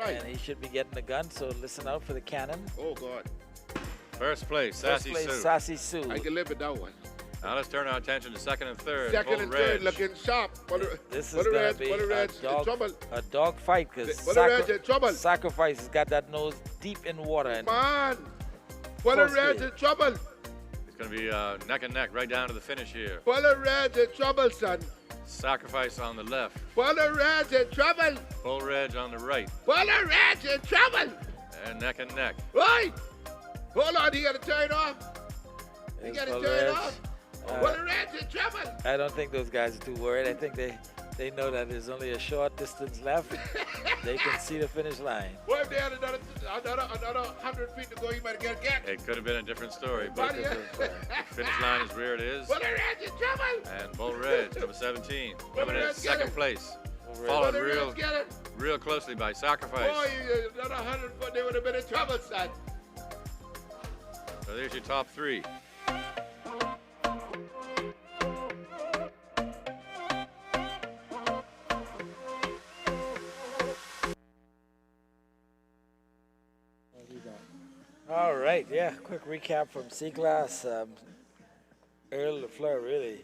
Why? And he should be getting the gun, so listen out for the cannon. Oh, God. First place, First Sassy place, Sue. Sassy Sue. I can live with that one. Now let's turn our attention to second and third. Second Bull and third Reg. looking sharp. This Bull is going Reg, to be Bull Reg in trouble. a dog fight because Bull Reg in trouble. Sacrifice has got that nose deep in water. And Man, Bull Close Reg speed. in trouble. It's going to be neck and neck right down to the finish here. Bull Reg in trouble, son. Sacrifice on the left. Bull Reg in trouble. Bull Reg on the right. Bull Reg in trouble. And neck and neck. Right. Hold on, he got to turn off. He there's got to Bull turn Reg. off. Bull Reg in trouble. I don't think those guys are too worried. I think they know that there's only a short distance left. They can see the finish line. What if they had another 100 feet to go? You might get a It could have been a different story, but Buddy, the finish line is where it is. Bull Reg in trouble. And Bull Reg, number 17, coming in Reg, at get second it. place. Bull Reg. Followed Bull Reg, real, get it. real closely by Sacrifice. Boy, another 100 foot, they would have been in trouble, son. So there's your top three. All right, yeah. Quick recap from C-Class. Earl LaFleur really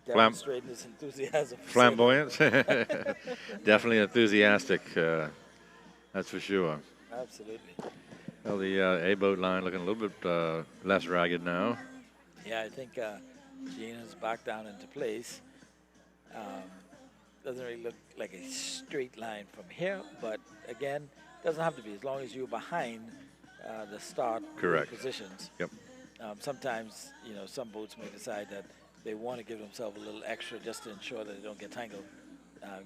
demonstrating his enthusiasm. for Flamboyant. Definitely enthusiastic, that's for sure. sailing. Absolutely. Well, the A-boat line looking a little bit less ragged now. Yeah, I think Gina's back down into place. Doesn't really look like a straight line from here, but again, doesn't have to be as long as you're behind the start Correct. positions. Yep. Sometimes, some boats may decide that they want to give themselves a little extra just to ensure that they don't get tangled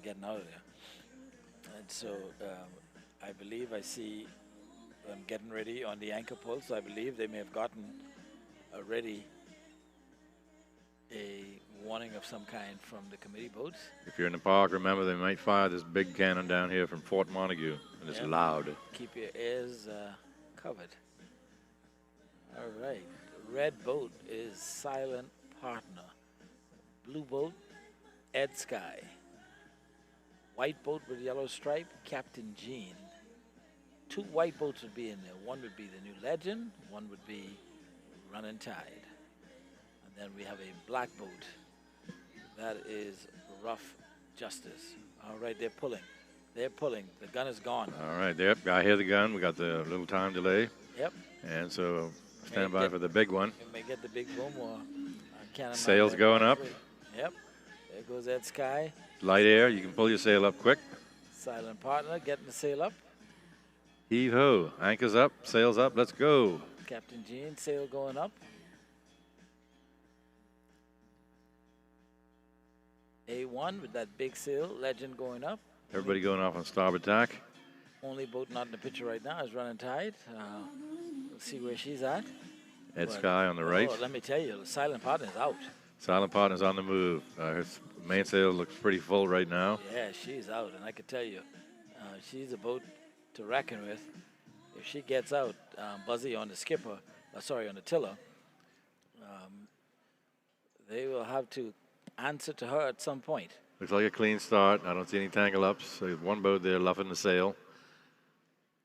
getting out of there. And so I believe I see them getting ready on the anchor pull, so I believe they may have gotten already a warning of some kind from the committee boats. If you're in the park, remember they might fire this big cannon down here from Fort Montague, and it's Yeah. loud. Keep your ears covered. All right. Red boat is Silent Partner. Blue boat, Ed Sky. White boat with yellow stripe, Captain Gene. Two white boats would be in there. One would be the New Legend, one would be Running Tide. And then we have a black boat. That is Rough Justice. All right, they're pulling. They're pulling. The gun is gone. All right, yep, I hear the gun. We got the little time delay. Yep. And so stand May by get- for the big one. We may get the big boom or cannon. Sails going up. Yep. There goes Ed Sky. Light air, you can pull your sail up quick. Silent Partner getting the sail up. Heave ho, anchors up, sails up, let's go. Captain Gene, sail going up. A1 with that big sail, Legend going up. Everybody going off on starboard tack. Only boat not in the picture right now is Running Tide. We'll see where she's at. Ed But- Sky on the right. Oh, let me tell you, the Silent Partner is out. Silent Partner's on the move. Her mainsail looks pretty full right now. Yeah, she's out, and I can tell you, she's a boat to reckon with. If she gets out, Buzzy on the skipper, on the tiller, they will have to answer to her at some point. Looks like a clean start. I don't see any tangle ups. So there's one boat there luffing the sail.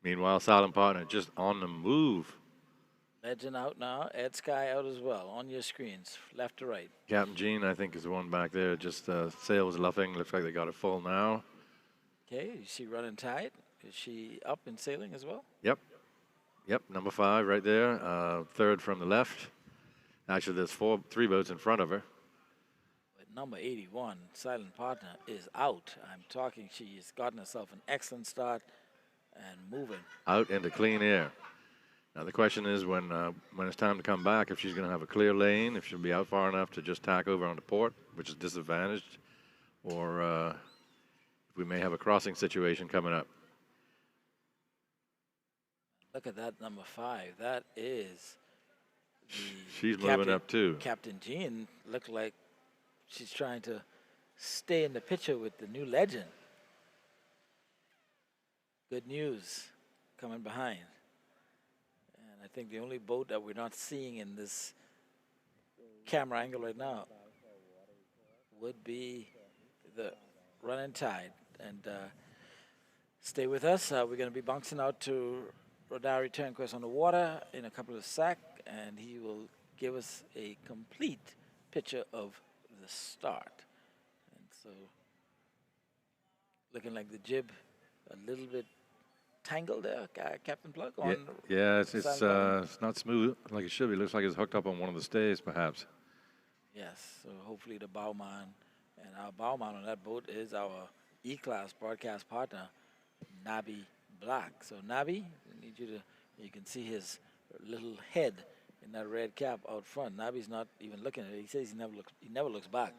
Meanwhile, Silent Partner just on the move. Legend out now, Ed Sky out as well, on your screens, left to right. Captain Gene, I think, is the one back there. Just sail was luffing. Looks like they got it full now. Okay, you see Running Tide. Is she up and sailing as well? Yep. Yep, number 5 right there. Third from the left. Actually, there's 3 boats in front of her. But number 81, Silent Partner, is out. I'm talking, she's gotten herself an excellent start and moving. Out into clean air. Now the question is when it's time to come back, if she's going to have a clear lane, if she'll be out far enough to just tack over onto port, which is disadvantaged, or if we may have a crossing situation coming up. Look at that number 5. That is the She's moving up too. Captain Jean looked like she's trying to stay in the picture with the New Legend. Good news coming behind. And I think the only boat that we're not seeing in this camera angle right now would be the Running Tide. And Stay with us. We're going to be bouncing out to Rodari Turnquist on the water in a couple of seconds, and he will give us a complete picture of the start. And so, looking like the jib a little bit tangled there, Captain Plug. On yeah, it's not smooth like it should be. It looks like it's hooked up on one of the stays, perhaps. Yes, so hopefully the bowman, and our bowman on that boat is our E-Class broadcast partner, Nabi Black. So Nabi, I need you can see his little head in that red cap out front. Nabi's not even looking at it. He says he never looks back.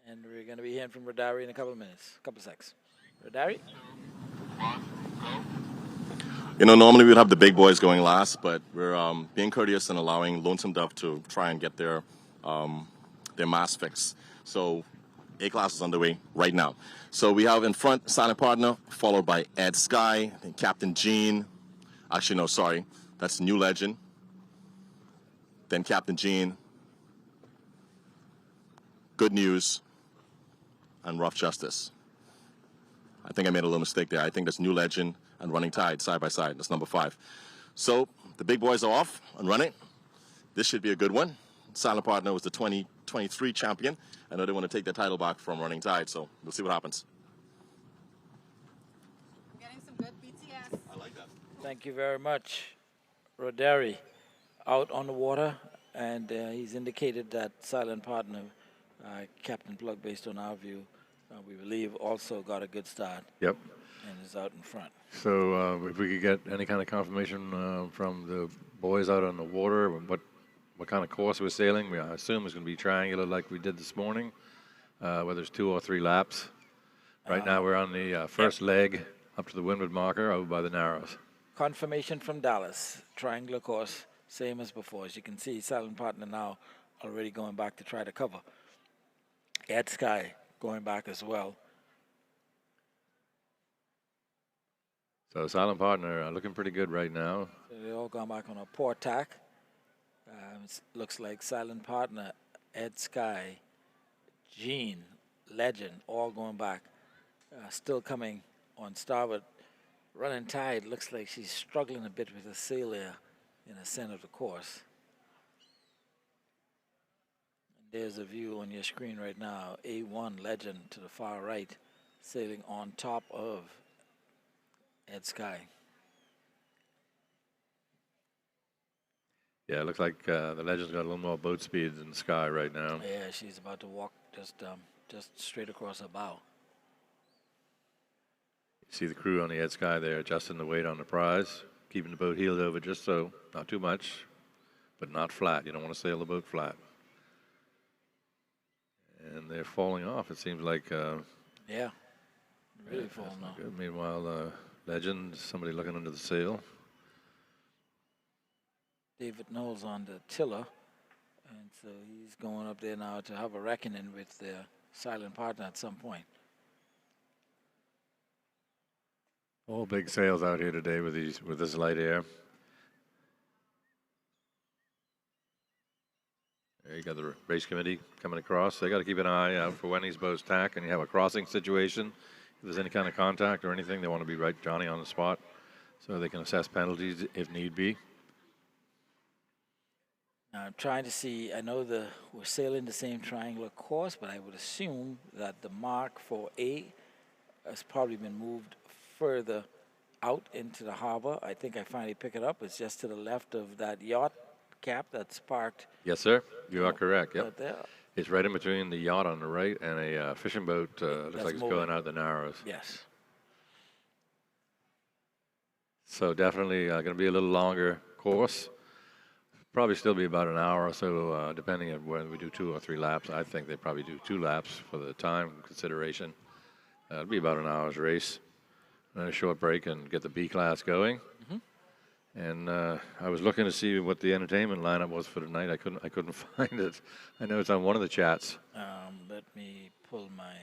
And we're going to be hearing from Rodari in a couple of minutes, couple of seconds. Rodari? You know, normally we'd have the big boys going last, but we're being courteous and allowing Lonesome Dove to try and get their mast fixed. So A-Class is underway right now. So we have in front Silent Partner, followed by Ed Sky, then Captain Gene. Actually, no, sorry. That's New Legend. Then Captain Gene. Good News. And Rough Justice. I think I made a little mistake there. I think that's New Legend and Running Tide side by side. That's number 5. So the big boys are off and running. This should be a good one. Silent Partner was the 2023 champion. I know they want to take the title back from Running Tide, so we'll see what happens. Getting some good BTS. I like that. Thank you very much. Rodari out on the water, and he's indicated that Silent Partner, Captain Plug, based on our view, we believe also got a good start. Yep. And is out in front. So if we could get any kind of confirmation from the boys out on the water, what kind of course we're sailing, I assume it's going to be triangular like we did this morning, whether it's 2 or 3 laps. Right now we're on the first leg up to the windward marker over by the Narrows. Confirmation from Dallas, triangular course, same as before. As you can see, Silent Partner now already going back to try to cover. Ed Sky going back as well. So Silent Partner looking pretty good right now. So they all gone back on a port tack. Looks like Silent Partner, Ed Sky, Gene, Legend, all going back. Still coming on starboard. Running Tide looks like she's struggling a bit with the sail there in the center of the course. And there's a view on your screen right now. A1 Legend to the far right, sailing on top of Ed Sky. Yeah, it looks like the Legend's got a little more boat speed than Sky right now. Yeah, she's about to walk just straight across her bow. You see the crew on the Ed Sky there adjusting the weight on the prize, keeping the boat heeled over just so, not too much, but not flat. You don't want to sail the boat flat. And they're falling off. It seems like. Yeah, really falling off. Good. Meanwhile, Legend, somebody looking under the sail. David Knowles on the tiller, and so he's going up there now to have a reckoning with their Silent Partner at some point. All big sails out here today with this light air. There you got the race committee coming across. They got to keep an eye out for when these boats tack and you have a crossing situation. If there's any kind of contact or anything, they want to be right Johnny on the spot so they can assess penalties if need be. Now I'm trying to see, I know we're sailing the same triangular course, but I would assume that the mark for A has probably been moved further out into the harbor. I think I finally pick it up. It's just to the left of that yacht cap that's parked. Yes, sir. You are correct. Yep. Right there. It's right in between the yacht on the right and a fishing boat. Looks like it's moving. going out the Narrows. Yes. So definitely going to be a little longer course. Probably still be about an hour or so, depending on whether we do 2 or 3 laps. I think they probably do 2 laps for the time consideration. It'll be about an hour's race. And a short break and get the B class going. And I was looking to see what the entertainment lineup was for tonight. I couldn't find it. I know it's on one of the chats. Let me pull my.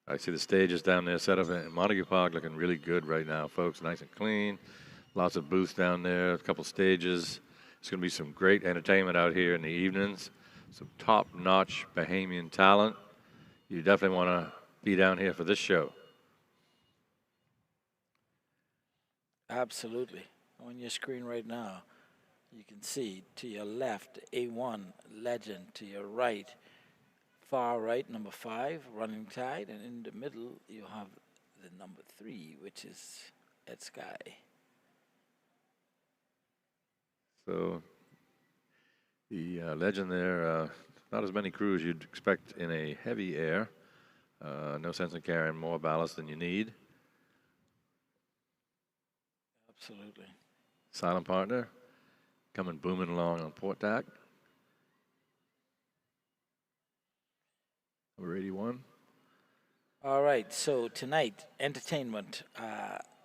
I see the stages down there set up in Montague Park looking really good right now, folks. Nice and clean. Lots of booths down there, a couple stages. It's going to be some great entertainment out here in the evenings. Some top-notch Bahamian talent. You definitely want to be down here for this show. Absolutely. On your screen right now, you can see to your left, A1, Legend. To your right, far right, number 5, Running Tide. And in the middle, you have the number 3, which is Ed Sky. So the Legend there, not as many crews you'd expect in a heavy air. No sense in carrying more ballast than you need. Absolutely. Silent Partner coming booming along on port tack. Number 81. All right, so tonight, entertainment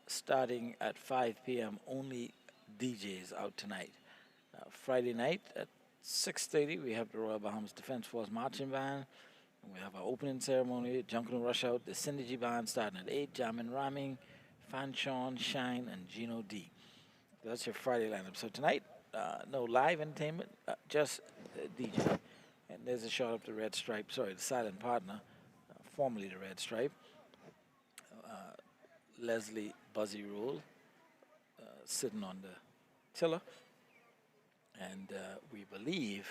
starting at 5 p.m. Only DJs out tonight. Friday night at 6:30, we have the Royal Bahamas Defense Force Marching Band. And we have our opening ceremony, Junkin' Rush Out, the Synergy Band starting at 8, Jamming Ramming, Fanchon, Shine, and Gino D. That's your Friday lineup. So tonight, no live entertainment, just DJ. And there's a shot of the Red Stripe, sorry, the Silent Partner, formerly the Red Stripe. Leslie Buzzy Rule sitting on the tiller. And we believe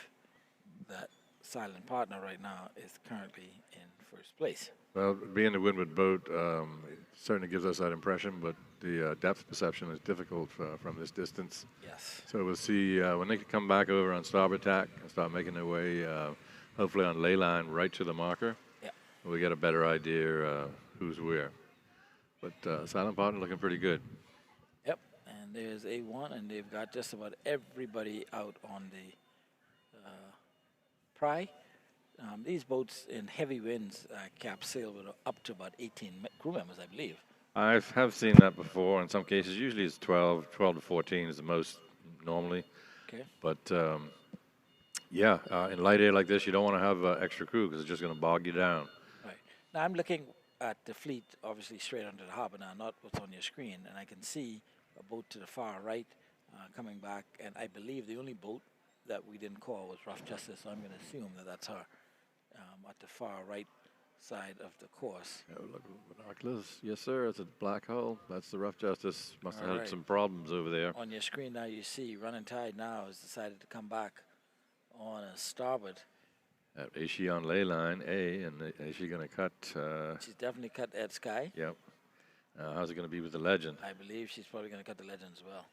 that Silent Partner right now is currently in first place. Well, being the windward boat, it certainly gives us that impression, but the depth perception is difficult from this distance. Yes. So we'll see when they come back over on starboard tack and start making their way, hopefully on ley line right to the marker. Yeah. We get a better idea who's where. But Silent Partner looking pretty good. Yep. And there's A1, and they've got just about everybody out on the pry. These boats in heavy winds cap sail with up to about 18 crew members, I believe. I have seen that before in some cases. Usually it's 12 to 14 is the most normally. Okay. But yeah, in light air like this, you don't want to have extra crew because it's just going to bog you down. Right. Now I'm looking at the fleet, obviously straight onto the harbor now, not what's on your screen, and I can see a boat to the far right coming back, and I believe the only boat that we didn't call was Rough Justice, so I'm going to assume that that's her at the far right side of the course. Yeah, look, binoculars. Yes, sir. It's a black hole. That's the Rough Justice. Must have All had right. some problems over there. On your screen now, you see Running Tide now has decided to come back on a starboard. Is she on ley line A, and is she going to cut? She's definitely cut Ed Sky. Yep. How's it going to be with the Legend? I believe she's probably going to cut the Legend as well.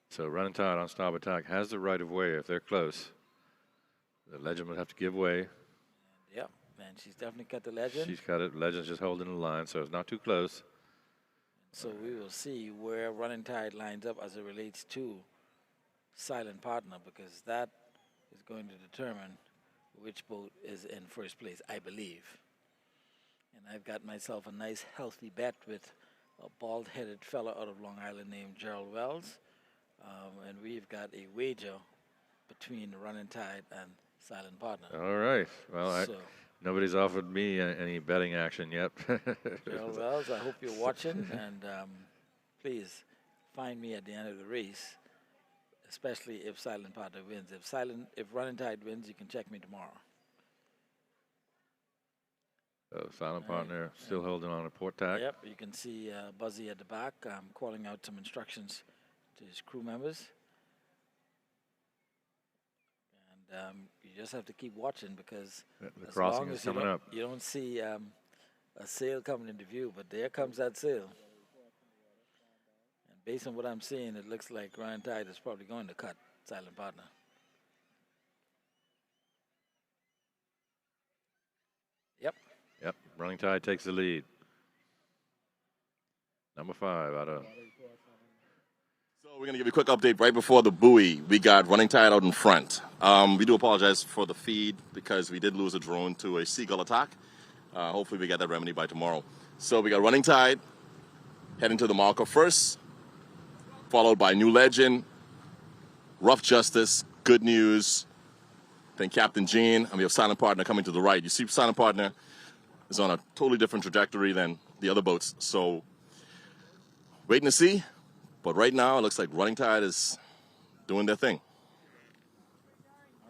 So Running Tide on starboard tack has the right of way if they're close. The Legend would have to give way. Yep, and she's definitely cut the Legend. She's cut it. Legend's just holding the line, so it's not too close. So we will see where Running Tide lines up as it relates to Silent Partner, because that is going to determine which boat is in first place, I believe. And I've got myself a nice healthy bet with a bald-headed fella out of Long Island named Gerald Wells. And we've got a wager between Running Tide and Silent Partner. All right. Well, So, nobody's offered me any betting action yet. Gerald Wells, I hope you're watching, and please find me at the end of the race, especially if Silent Partner wins. If Running Tide wins, you can check me tomorrow. So Silent Partner still holding on a port tack. Yep, you can see Buzzy at the back calling out some instructions to his crew members. And you just have to keep watching, because The as crossing long is as you coming up. you don't see a sail coming into view, but there comes that sail. And based on what I'm seeing, it looks like Running Tide is probably going to cut Silent Partner. Yep. Yep. Running Tide takes the lead. Number 5 out of. So we're going to give you a quick update right before the buoy. We got Running Tide out in front. We do apologize for the feed because we did lose a drone to a seagull attack. Hopefully we get that remedy by tomorrow. So we got Running Tide heading to the marker first, followed by New Legend, Rough Justice, Good News, then Captain Jean, and we have Silent Partner coming to the right. You see Silent Partner is on a totally different trajectory than the other boats. So waiting to see. But right now, it looks like Running Tide is doing their thing.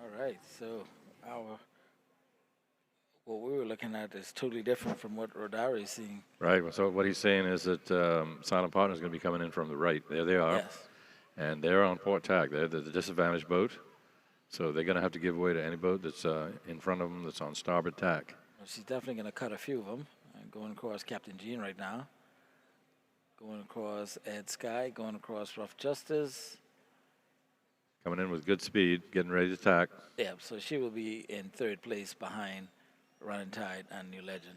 All right, so our what we were looking at is totally different from what Rodari is seeing. Right. So what he's saying is that Silent Partner is going to be coming in from the right. There they are. Yes. And they're on port tack. They're the disadvantaged boat. So they're going to have to give way to any boat that's in front of them that's on starboard tack. Well, she's definitely going to cut a few of them. Going across Captain Jean right now. Going across Ed Sky. Going across Rough Justice. Coming in with good speed, getting ready to tack. Yeah, so she will be in third place behind Running Tide and New Legend.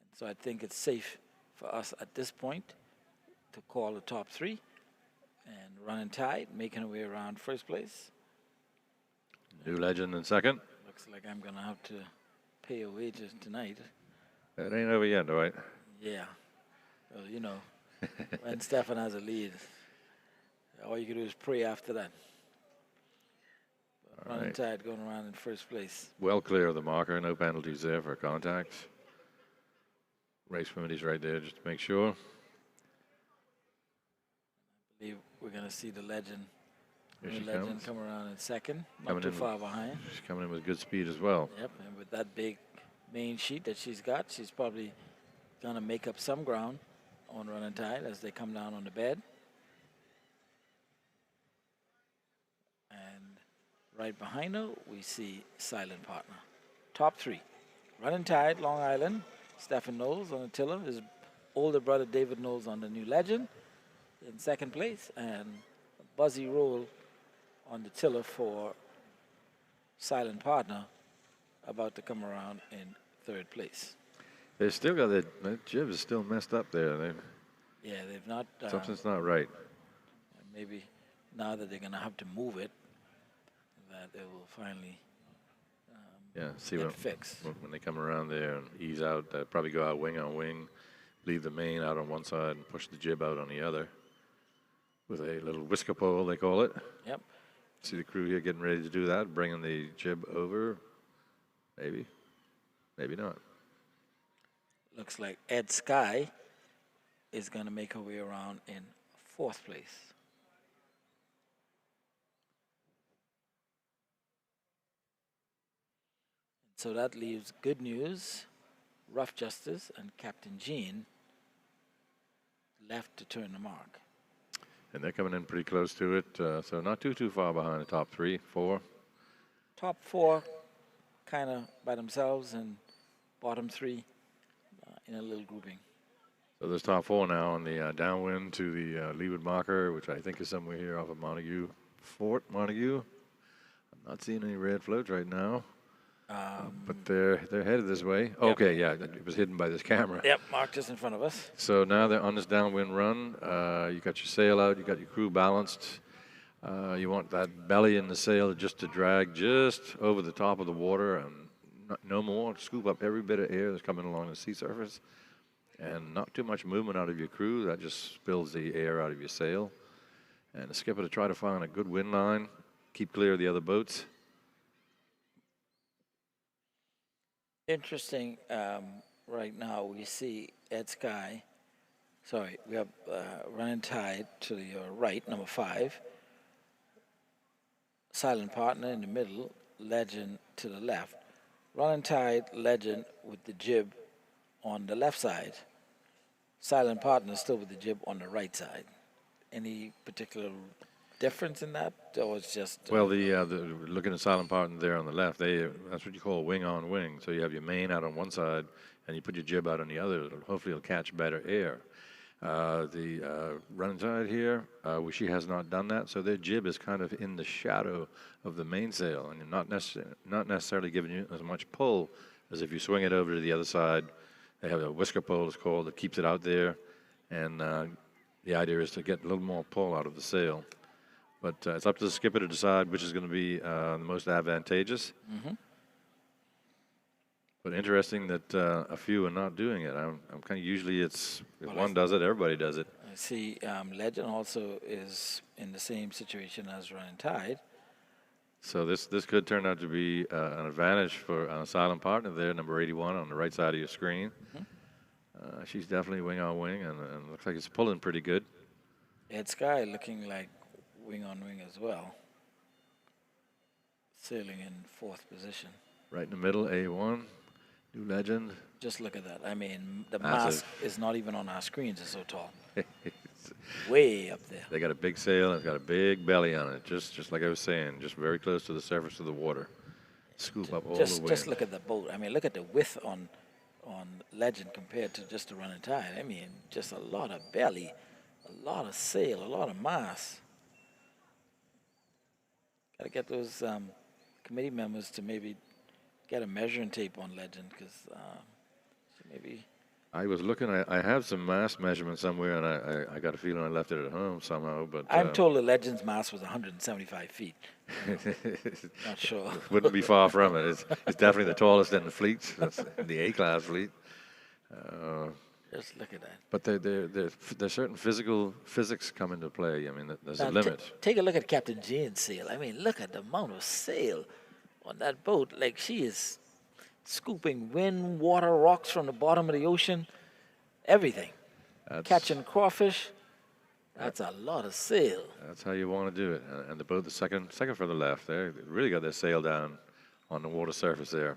And so I think it's safe for us at this point to call the top three. And Running Tide making her way around first place. New Legend in second. Looks like I'm going to have to pay her wages tonight. It ain't over yet, right? Yeah. Well, you know, when Stefan has a lead, all you can do is pray after that. But Running right. Tide going around in first place. Well clear of the marker. No penalties there for contacts. Race committee's right there just to make sure. I believe we're going to see the Legend. Here New she Legend comes. come around in second. Not Coming too in far behind. She's coming in with good speed as well. Yep, and with that big main sheet that she's got, she's probably going to make up some ground on Running Tide as they come down on the bed. And right behind her, we see Silent Partner. Top three. Running Tide, Long Island. Stephen Knowles on the tiller. His older brother David Knowles on the New Legend in second place. And Buzzy Roll on the tiller for Silent Partner, about to come around in third place. They still got that jib is still messed up there. Yeah, they've not. Something's not right. Maybe now that they're going to have to move it, that it will finally Yeah, see get when fixed. they come around there and ease out, probably go out wing on wing, leave the main out on one side and push the jib out on the other with a little whisker pole, they call it. Yep. See the crew here getting ready to do that, bringing the jib over. Maybe, maybe not. Looks like Ed Sky is going to make her way around in fourth place. So that leaves Good News, Rough Justice, and Captain Jean left to turn the mark. And they're coming in pretty close to it, so not too far behind the top 3, 4. Top 4 kind of by themselves, and bottom 3 in a little grouping. So there's top 4 now on the downwind to the leeward marker, which I think is somewhere here off of Montague, Fort Montague. I'm not seeing any red floats right now, but they're headed this way. Yep. Okay, yeah, it was hidden by this camera. Yep, marked just in front of us. So now they're on this downwind run. You got your sail out, you got your crew balanced. You want that belly in the sail just to drag just over the top of the water and no more. Scoop up every bit of air that's coming along the sea surface. And not too much movement out of your crew. That just spills the air out of your sail. And the skipper to try to find a good wind line, keep clear of the other boats. Interesting, right now we see Ed Sky, sorry, we have Running Tide to your right, number 5. Silent Partner in the middle, Legend to the left. Running Tide, Legend with the jib on the left side. Silent Partner still with the jib on the right side. Any particular difference in that, or it's just? Well, the looking at Silent Partner there on the left, that's what you call wing on wing. So you have your main out on one side, and you put your jib out on the other. Hopefully, it'll catch better air. The Running Tide here, she has not done that, so their jib is kind of in the shadow of the mainsail, and not necessarily giving you as much pull as if you swing it over to the other side. They have a whisker pole, it's called, that keeps it out there, and the idea is to get a little more pull out of the sail. But it's up to the skipper to decide which is going to be the most advantageous. Mm-hmm. But interesting that a few are not doing it. I'm kind of usually it's if Well, one does it, everybody does it. I see Legend also is in the same situation as Running Tide. So this could turn out to be an advantage for Silent Partner there, number 81 on the right side of your screen. Mm-hmm. She's definitely wing on wing, and looks like it's pulling pretty good. Ed Sky looking like wing on wing as well, sailing in 4th position. Right in the middle, A1, New Legend. Just look at that. I mean, the Massive. mask is not even on our screens. It's so tall. Way up there. They got a big sail and it's got a big belly on it, just like I was saying, just very close to the surface of the water. Scoop up all the way. Just look at the boat. I mean, look at the width on Legend compared to just the running tide. I mean, just a lot of belly, a lot of sail, a lot of mass. Got to get those committee members to maybe get a measuring tape on Legend, because maybe. I was looking. I have some mass measurement somewhere, and I got a feeling I left it at home somehow. But I'm told the Legend's mass was 175 feet. Not sure. Wouldn't be far from it. It's definitely the tallest in the fleet. That's the A-class fleet. Just look at that. But there's certain physics come into play. I mean, there's a limit. Take a look at Captain Jane's sail. I mean, look at the amount of sail on that boat. Like, she is scooping wind, water, rocks from the bottom of the ocean, everything. Catching crawfish. That's a lot of sail. That's how you want to do it. And the boat, the second from the left there, they really got their sail down on the water surface there.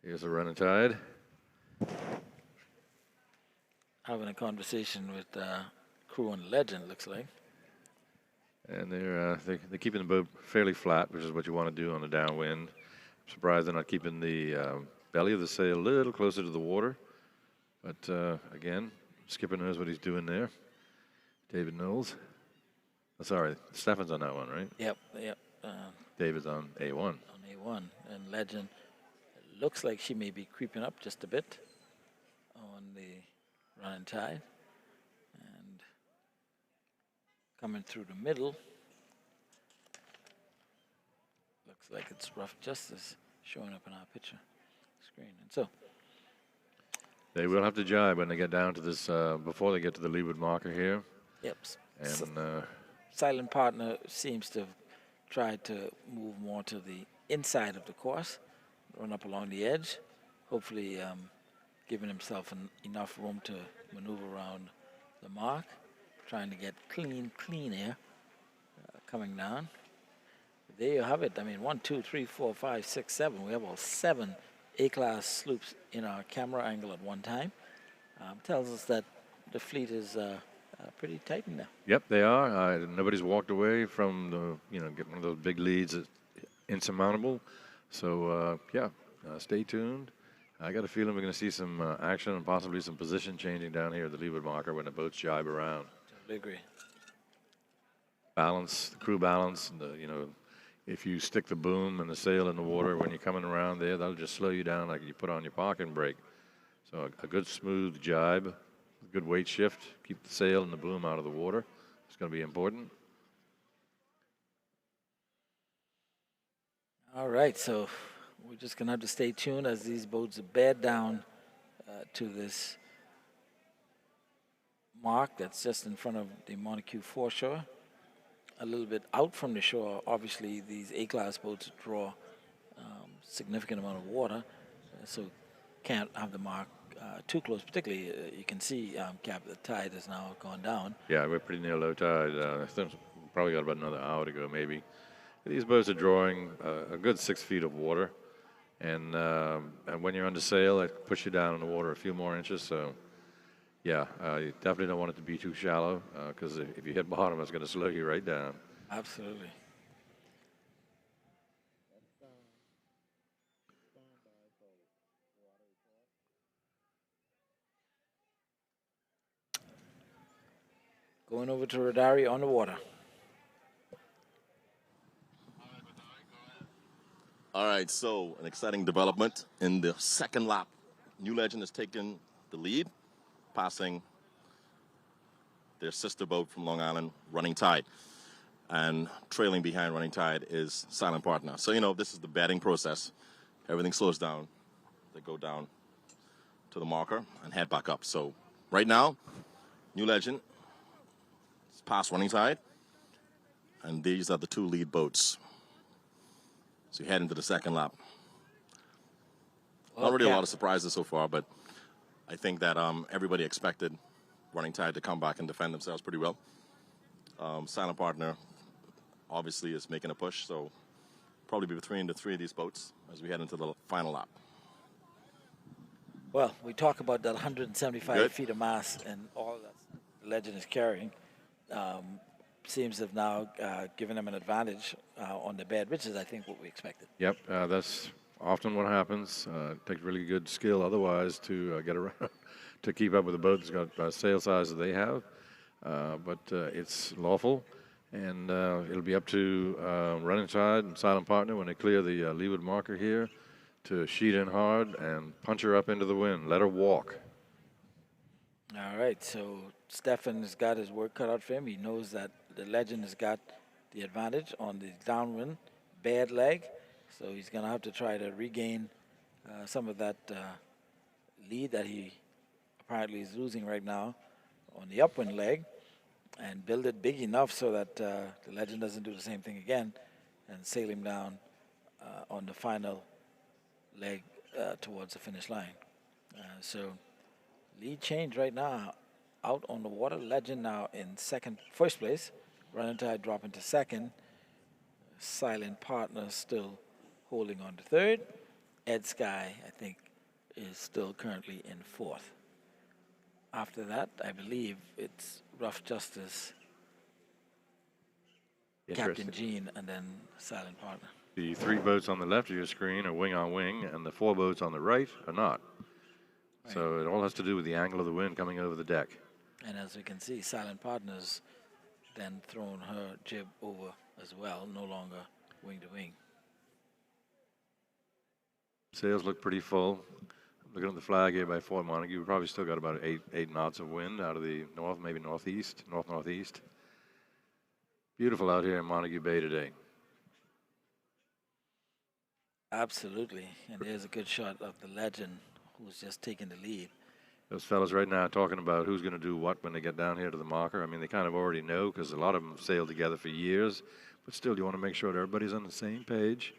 Here's a running tide. Having a conversation with crew on Legend, looks like. And they're keeping the boat fairly flat, which is what you want to do on a downwind. I'm surprised they're not keeping the belly of the sail a little closer to the water. But again, skipper knows what he's doing there. David Knowles. Oh, sorry, Stefan's on that one, right? Yep. David's on A1. On A1. And Legend, it looks like she may be creeping up just a bit on the running tide. And coming through the middle. Looks like it's rough justice showing up on our picture screen. And so they will have to jibe when they get down to this, before they get to the leeward marker here. Yep. And Silent Partner seems to have tried to move more to the inside of the course, run up along the edge, hopefully giving himself enough room to maneuver around the mark, trying to get clean air coming down. There you have it. I mean, 1, 2, 3, 4, 5, 6, 7. We have all 7 A-class sloops in our camera angle at one time. Tells us that the fleet is pretty tight in there. Yep, they are. Nobody's walked away from get one of those big leads that's insurmountable. So, stay tuned. I got a feeling we're going to see some action and possibly some position changing down here at the leeward marker when the boats jibe around. Totally agree. Balance, the crew balance, and if you stick the boom and the sail in the water when you're coming around there, that'll just slow you down like you put on your parking brake. So a good smooth jibe, good weight shift, keep the sail and the boom out of the water. It's going to be important. All right, so we're just going to have to stay tuned as these boats bear down to this mark that's just in front of the Montague Foreshore. A little bit out from the shore. Obviously, these A-class boats draw significant amount of water, so can't have the mark too close. Particularly, you can see, the tide has now gone down. Yeah, we're pretty near low tide. Probably got about another hour to go, maybe. These boats are drawing a good 6 feet of water, and when you're under sail, it puts you down in the water a few more inches. So, yeah, you definitely don't want it to be too shallow, because if you hit bottom, it's going to slow you right down. Absolutely. Going over to Radari on the water. All right, so an exciting development in the second lap. New Legend has taken the lead, passing their sister boat from Long Island, Running Tide. And trailing behind Running Tide is Silent Partner. So, this is the batting process. Everything slows down. They go down to the marker and head back up. So right now, New Legend is past Running Tide. And these are the 2 lead boats. So you head into the second lap. Not really a lot of surprises so far, but I think that everybody expected Running Tide to come back and defend themselves pretty well. Silent Partner obviously is making a push, so probably be between the three of these boats as we head into the final lap. Well, we talk about that 175 Good. feet of mass and all that the Legend is carrying. Seems to have now given them an advantage on the bed, which is, I think, what we expected. Yep, that's often what happens. It takes really good skill otherwise to get around, to keep up with a boat that's got sail size that they have. But it's lawful, and it'll be up to running side and silent partner when they clear the leeward marker here to sheet in hard and punch her up into the wind. Let her walk. All right, so Stefan has got his work cut out for him. He knows that the Legend has got the advantage on the downwind bad leg, so he's going to have to try to regain some of that lead that he apparently is losing right now on the upwind leg, and build it big enough so that the Legend doesn't do the same thing again and sail him down on the final leg towards the finish line. So lead change right now out on the water. Legend now in first place. Running Tide dropping to second. Silent Partner still holding on to third. Ed Sky, I think, is still currently in fourth. After that, I believe it's Rough Justice, Captain Gene, and then Silent Partner. The three boats on the left of your screen are wing on wing, and the four boats on the right are not. Right. So it all has to do with the angle of the wind coming over the deck. And as we can see, Silent Partner's then thrown her jib over as well, no longer wing to wing. Sails look pretty full. Looking at the flag here by Fort Montague, we probably still got about eight knots of wind out of the north, maybe northeast, northeast. Beautiful out here in Montague Bay today. Absolutely, and there's a good shot of the Legend, who's just taking the lead. Those fellas right now talking about who's going to do what when they get down here to the marker. I mean, they kind of already know because a lot of them have sailed together for years. But still, you want to make sure that everybody's on the same page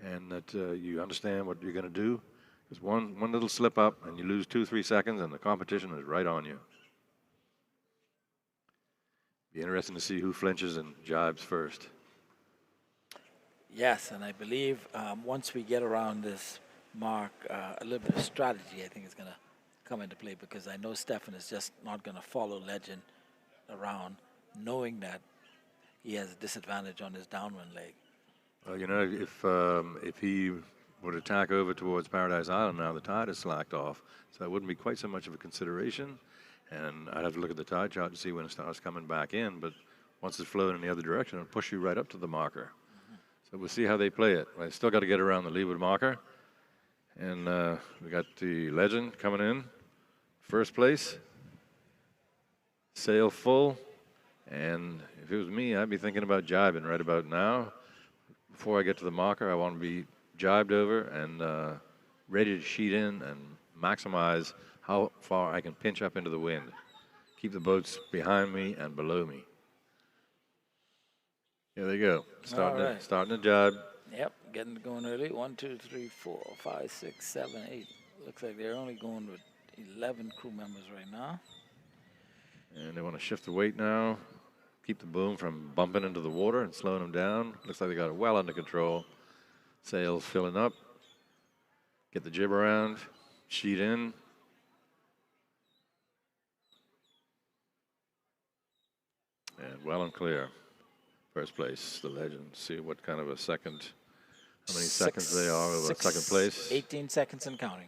and that you understand what you're going to do. Because one little slip up and you lose 2-3 seconds and the competition is right on you. Be interesting to see who flinches and jibes first. Yes, and I believe once we get around this mark, a little bit of strategy, I think, is going to come into play, because I know Stefan is just not going to follow Legend around, knowing that he has a disadvantage on his downwind leg. Well, you know, if he would attack over towards Paradise Island now, the tide is slacked off, so that wouldn't be quite so much of a consideration. And I'd have to look at the tide chart to see when it starts coming back in, but once it's flowing in the other direction, it'll push you right up to the marker. So we'll see how they play it. I still got to get around the leeward marker. And we got the Legend coming in. First place. Sail full. And if it was me, I'd be thinking about jibing right about now. Before I get to the marker, I want to be jibed over and ready to sheet in and maximize how far I can pinch up into the wind. Keep the boats behind me and below me. Here they go. Starting to jibe. Yep, getting going early. 1, 2, 3, 4, 5, 6, 7, 8. Looks like they're only going with 11 crew members right now. And they want to shift the weight now. Keep the boom from bumping into the water and slowing them down. Looks like they got it well under control. Sails filling up. Get the jib around. Sheet in. And well and clear. First place, the Legend. See what kind of a second, how many seconds they are over second place. 18 seconds and counting.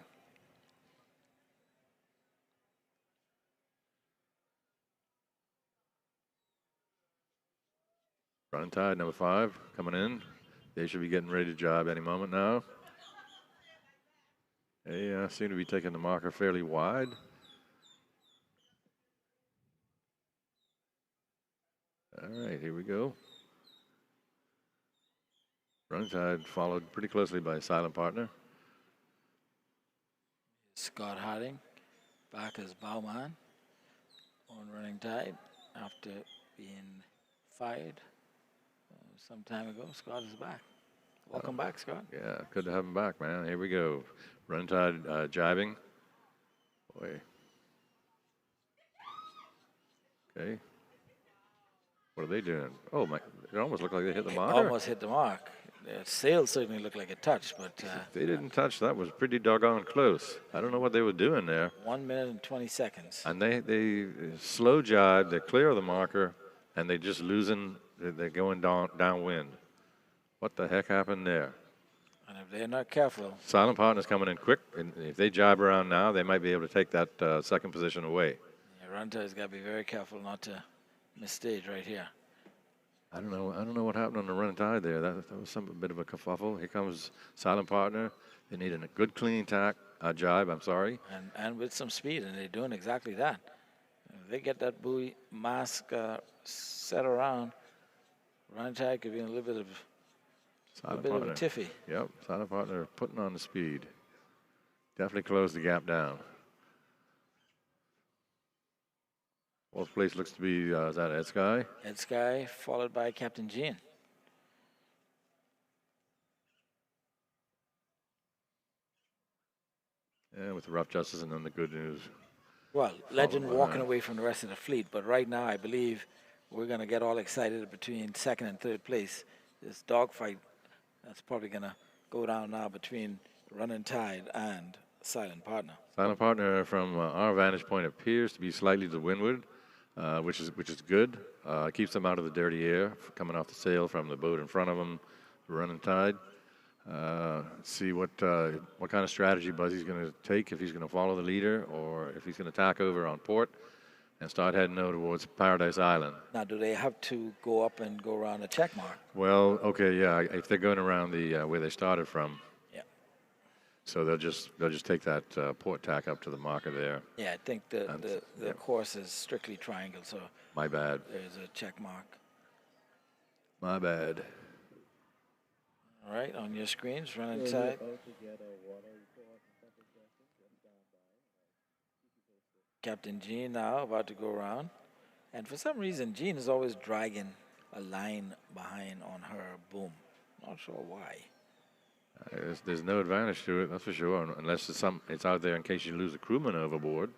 Running Tide, number 5, coming in. They should be getting ready to jibe any moment now. They seem to be taking the marker fairly wide. All right, here we go. Running Tide followed pretty closely by Silent Partner. Scott Harding back as bowman on Running Tide after being fired some time ago. Scott is back. Welcome back, Scott. Yeah, good to have him back, man. Here we go. Running Tide jibing. Boy. Okay. What are they doing? Oh, my. It almost looked like they hit the marker. Almost hit the mark. The sail certainly looked like a touch, but If they didn't touch, that was pretty doggone close. I don't know what they were doing there. 1 minute and 20 seconds. And they slow jibe, they clear the marker, and they just losing, they're going downwind. What the heck happened there? And if they're not careful, Silent Partner's coming in quick, and if they jibe around now, they might be able to take that second position away. yeah, Runter's got to be very careful not to misstage right here. I don't know what happened on the running tide there. That was a bit of a kerfuffle. Here comes Silent Partner. They need a good clean jibe, I'm sorry. And with some speed, and they're doing exactly that. If they get that buoy mask set around, running tide could be in a little bit of a tiffy. Yep, Silent Partner putting on the speed. Definitely closed the gap down. Fourth place looks to be, is that Ed Sky? Ed Sky, followed by Captain Jean. Yeah, with the rough justice and then the good news. Well, Legend by walking that. away from the rest of the fleet, but right now I believe we're going to get all excited between second and third place. This dogfight, that's probably going to go down now between Running Tide and Silent Partner. Silent Partner, from our vantage point, appears to be slightly to windward, which is good. Keeps them out of the dirty air coming off the sail from the boat in front of them, Running Tide. See what kind of strategy Buzzy's going to take, if he's going to follow the leader or if he's going to tack over on port and start heading over towards Paradise Island. Now, do they have to go up and go around the check mark? Well, okay, yeah, if they're going around the where they started from. Yeah. So they'll just take that port tack up to the marker there. Yeah, I think the course is strictly triangle, so My bad. there's a check mark. My bad. All right, on your screens, Running Tide. Captain Jean now about to go around. And for some reason, Jean is always dragging a line behind on her boom. Not sure why. There's no advantage to it, that's for sure, unless it's out there in case you lose a crewman overboard.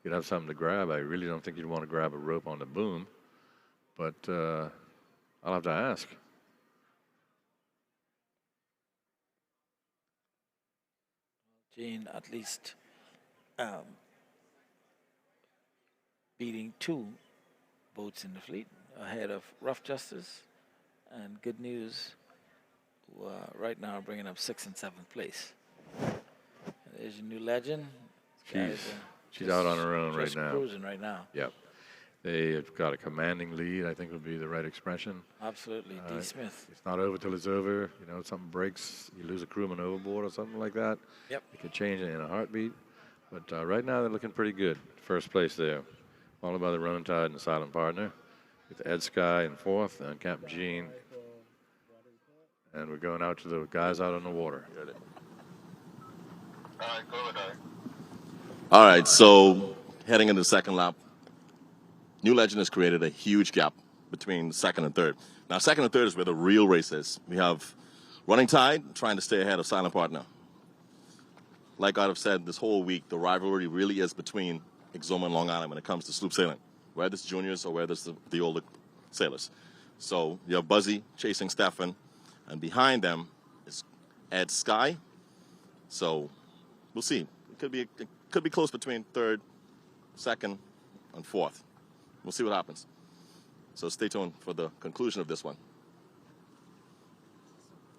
You'd have something to grab. I really don't think you'd want to grab a rope on the boom, but I'll have to ask. Jean at least beating two boats in the fleet ahead of Rough Justice and Good News right now bringing up 6th and 7th place. There's your new Legend. She's out on her own right just now. Cruising right now. Yep. They've got a commanding lead, I think would be the right expression. Absolutely. D. Smith. It's not over till it's over. You know, something breaks, you lose a crewman overboard or something like that. Yep. It could change it in a heartbeat. But right now they're looking pretty good. First place there. Followed by the Running Tide and Silent Partner. With Ed Sky in fourth and Captain Jean. And we're going out to the guys out on the water. All right, so heading into the second lap, New Legend has created a huge gap between second and third. Now, second and third is where the real race is. We have Running Tide trying to stay ahead of Silent Partner. Like I've said this whole week, the rivalry really is between Exuma and Long Island when it comes to sloop sailing, whether it's juniors or whether it's the older sailors. So you have Buzzy chasing Stefan, and behind them is Ed Sky. So we'll see. It could be close between third, second, and fourth. We'll see what happens. So stay tuned for the conclusion of this one.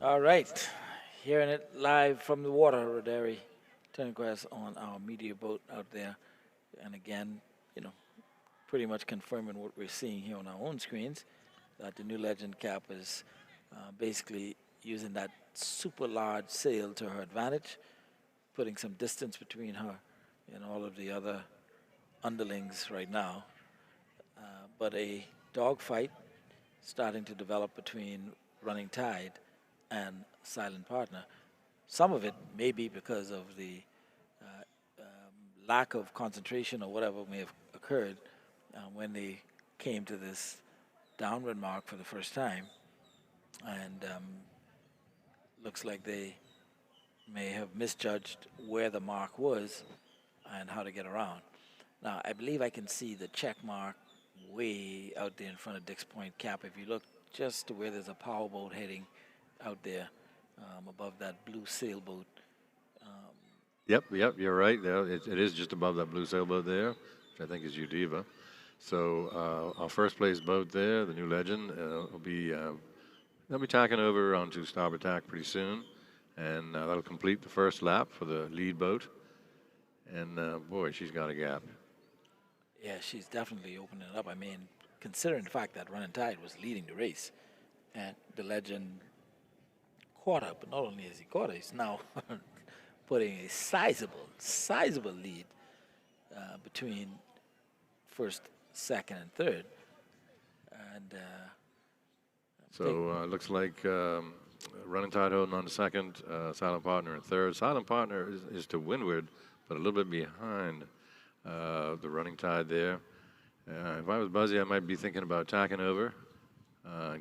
All right. Hearing it live from the water, Roderi. Turncross on our media boat out there. And again, pretty much confirming what we're seeing here on our own screens, that the New Legend cap is basically using that super large sail to her advantage, putting some distance between her and all of the other underlings right now. But a dogfight starting to develop between Running Tide and Silent Partner. Some of it may be because of the lack of concentration or whatever may have occurred when they came to this downwind mark for the first time. And looks like they may have misjudged where the mark was and how to get around. Now, I believe I can see the check mark way out there in front of Dick's Point Cap. If you look just to where there's a power boat heading out there above that blue sailboat. Yep, you're right. There, it is just above that blue sailboat there, which I think is Udiva. So our first place boat there, the New Legend, will be they'll be tacking over onto starboard tack pretty soon, and that'll complete the first lap for the lead boat. And boy, she's got a gap. Yeah, she's definitely opening it up. I mean, considering the fact that Running Tide was leading the race, and the Legend caught up, but not only has he caught her, he's now putting a sizable lead between first, second, and third. And So it looks like Running Tide holding on to second, Silent Partner in third. Silent Partner is to windward, but a little bit behind the Running Tide there. If I was Buzzy, I might be thinking about tacking over,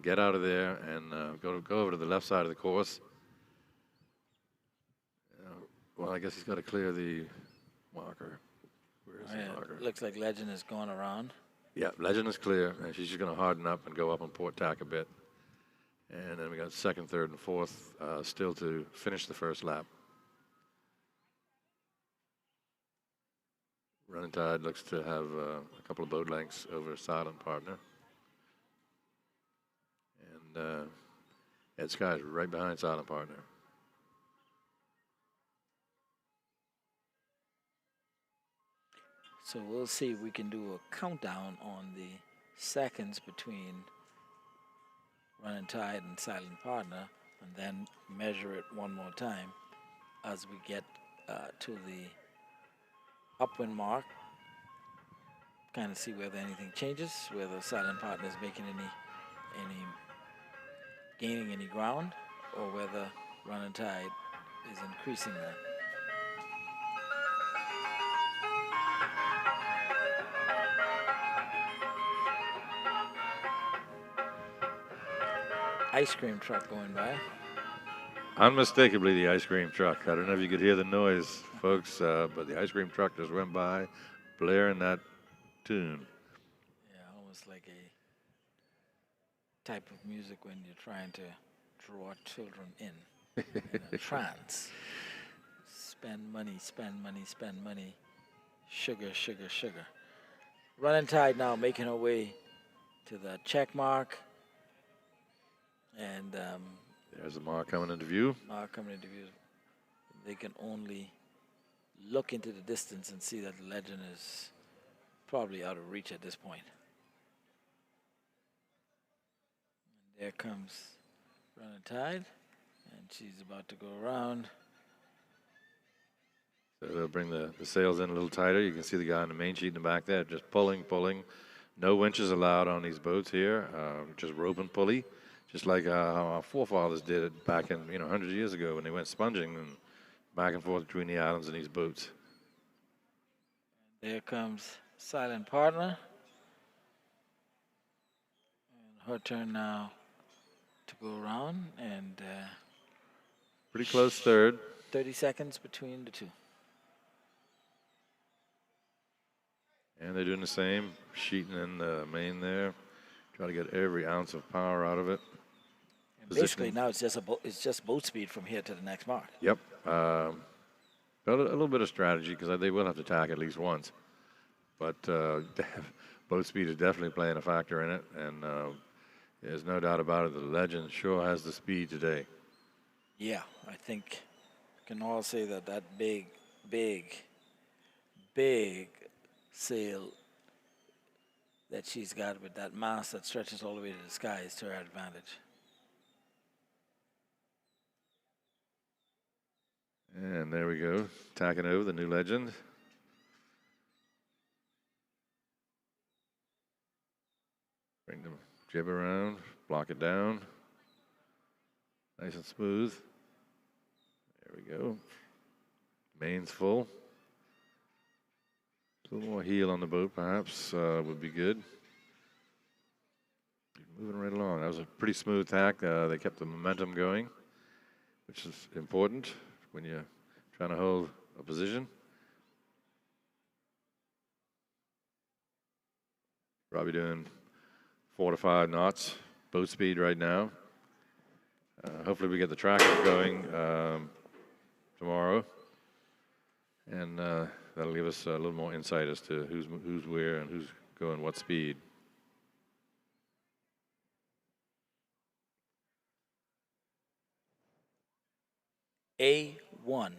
get out of there, and go over to the left side of the course. Well, I guess he's got to clear the marker. Where is the marker? looks like Legend is going around. Yeah, Legend is clear, and she's just going to harden up and go up on port tack a bit. And then we got second, third, and fourth still to finish the first lap. Running Tide looks to have a couple of boat lengths over Silent Partner. And Ed Sky is right behind Silent Partner. So we'll see if we can do a countdown on the seconds between Running Tide and Silent Partner, and then measure it one more time as we get to the upwind mark. Kind of see whether anything changes, whether Silent Partner is making any gaining any ground, or whether Running Tide is increasing that. Ice cream truck going by. Unmistakably the ice cream truck. I don't know if you could hear the noise, folks, but the ice cream truck just went by, blaring that tune. Yeah, almost like a type of music when you're trying to draw children in a trance. Spend money, spend money, spend money. Sugar, sugar, sugar. Running Tide now making her way to the check mark. And there's the mark coming into view. mark coming into view. They can only look into the distance and see that the Legend is probably out of reach at this point. And there comes Running Tide, and she's about to go around. So they'll bring the sails in a little tighter. You can see the guy on the main sheet in the back there just pulling. No winches allowed on these boats here, just rope and pulley. Just like how our forefathers did it back in, hundreds of years ago when they went sponging and back and forth between the islands in these boats. There comes Silent Partner. And her turn now to go around, and Pretty close third. 30 seconds between the two. And they're doing the same, sheeting in the main there. Try to get every ounce of power out of it. Basically, now it's just boat speed from here to the next mark. Yep. Got a little bit of strategy because they will have to tack at least once. But boat speed is definitely playing a factor in it. And there's no doubt about it, the Legend sure has the speed today. Yeah, I think we can all say that big sail that she's got with that mast that stretches all the way to the sky is to her advantage. And there we go, tacking over the New Legend. Bring the jib around, block it down. Nice and smooth. There we go. Main's full. A little more heel on the boat, perhaps, would be good. Moving right along. That was a pretty smooth tack. They kept the momentum going, which is important when you're trying to hold a position. Probably doing 4 to 5 knots boat speed right now. Hopefully we get the trackers going tomorrow, and that'll give us a little more insight as to who's where and who's going what speed. A1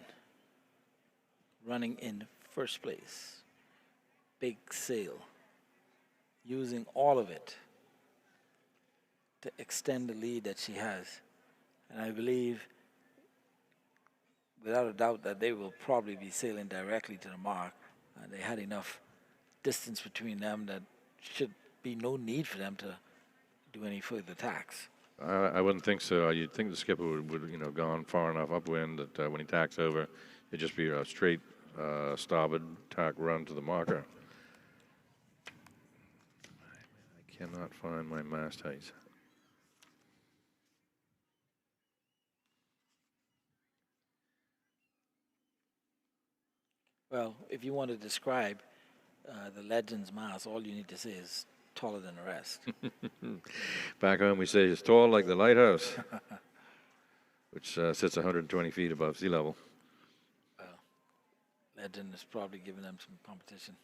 running in first place. Big sail. Using all of it to extend the lead that she has. And I believe, without a doubt, that they will probably be sailing directly to the mark. They had enough distance between them that should be no need for them to do any further tacks. I wouldn't think so. You'd think the skipper would gone far enough upwind that when he tacks over, it'd just be a straight starboard tack run to the marker. I cannot find my mast height. Well, if you want to describe the Legend's mast, all you need to say is taller than the rest. Back home we say it's tall like the lighthouse, which sits 120 feet above sea level. Legend is probably giving them some competition